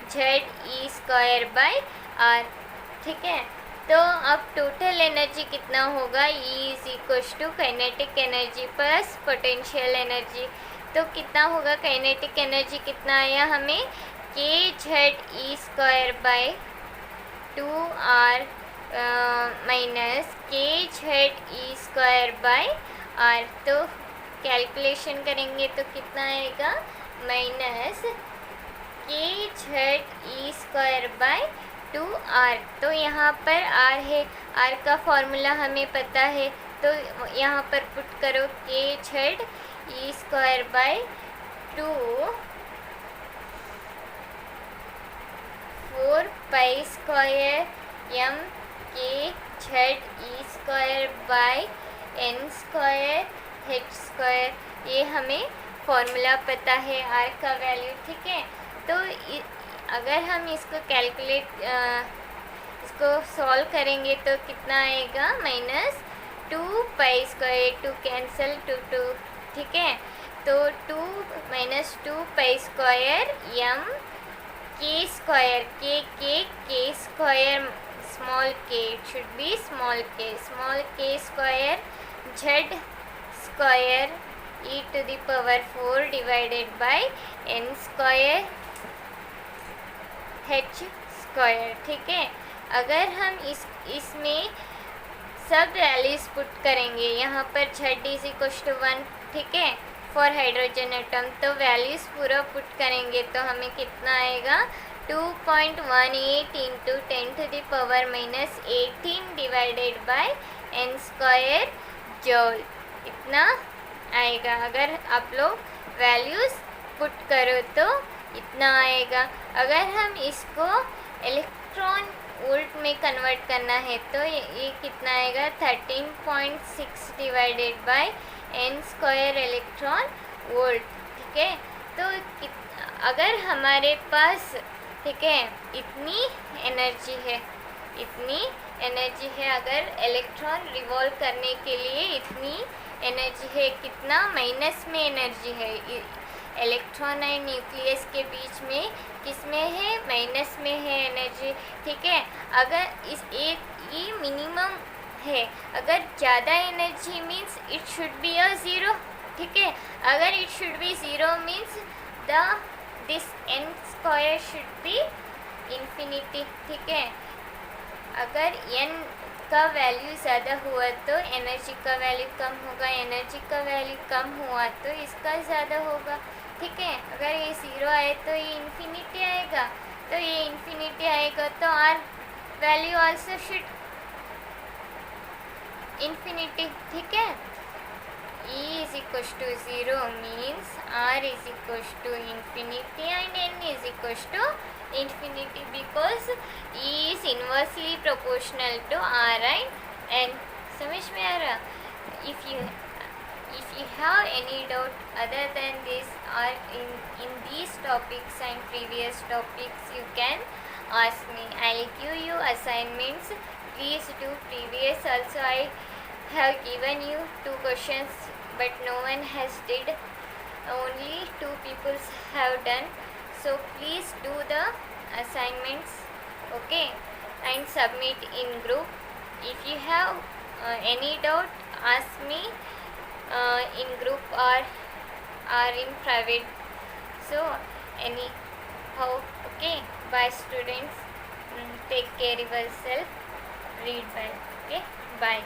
Z E square by R. ठीक है, तो अब टोटल एनर्जी कितना होगा, E is equals to kinetic energy plus potential energy. तो कितना होगा, काइनेटिक एनर्जी कितना आया हमें, K Z E square by 2r minus K Z E square by R. तो कैलकुलेशन करेंगे तो कितना आएगा, minus K Z E square by 2r। तो यहाँ पर r है, r का फॉर्मूला हमें पता है, तो यहाँ पर पुट करो के Z E square bye 2 4 pi square m के Z E square bye n square h square, ये हमें फॉर्मूला पता है r का वैल्यू। ठीक है, तो अगर हम इसको कैलकुलेट इसको सॉल्व करेंगे तो कितना आएगा, माइनस 2 पाई स्क्वायर, 2 कैंसिल 2। ठीक है, तो 2 minus 2 pi square m k square, k square small k, it should be small k square, Z square e to the power 4 divided by n square h square. ठीक है, अगर हम इसमें सब values put करेंगे, यहाँ पर z इज इक्वल टू 1, ठीक है, फॉर हाइड्रोजन एटम, तो वैल्यूज पूरा पुट करेंगे तो हमें कितना आएगा 2.18 into 10 to the power minus 18 divided by n square joule, इतना आएगा. अगर आप लोग वैल्यूज पुट करो तो इतना आएगा. अगर हम इसको इलेक्ट्रॉन वोल्ट में कन्वर्ट करना है तो ये कितना आएगा 13.6 divided by n square electron volt. ठीक है, तो अगर हमारे पास, ठीक है, इतनी एनर्जी है, अगर इलेक्ट्रॉन रिवॉल्व करने के लिए इतनी एनर्जी है, कितना माइनस में एनर्जी है इलेक्ट्रॉन एंड न्यूक्लियस के बीच में, किसमें है, माइनस में है एनर्जी. ठीक है, अगर ये मिनिमम है, अगर ज़्यादा energy means it should be a zero. ठीक है, अगर it should be zero means this n square should be infinity. ठीक है, अगर n का वैल्यू ज़्यादा हुआ तो एनर्जी का वैल्यू कम होगा, एनर्जी का वैल्यू कम हुआ तो इसका ज़्यादा होगा. ठीक है, अगर ये ज़ीरो आए तो ये इन्फिनिटी आएगा, तो ये इन्फिनिटी आएगा तो are value also should infinity. ठीक है, E is equals to 0 means R is equals to infinity and N is equals to infinity because E is inversely proportional to R and N. समझ में आ रहा? If you have any doubt other than this or in these topics and previous topics, you can ask me. I'll give you assignments. Please do previous also. I have given you 2 questions but no one has did, only 2 people have done, so please do the assignments, okay, and submit in group. If you have any doubt, ask me in group or in private. So anyhow, okay, bye students, take care yourself, read well, okay, bye.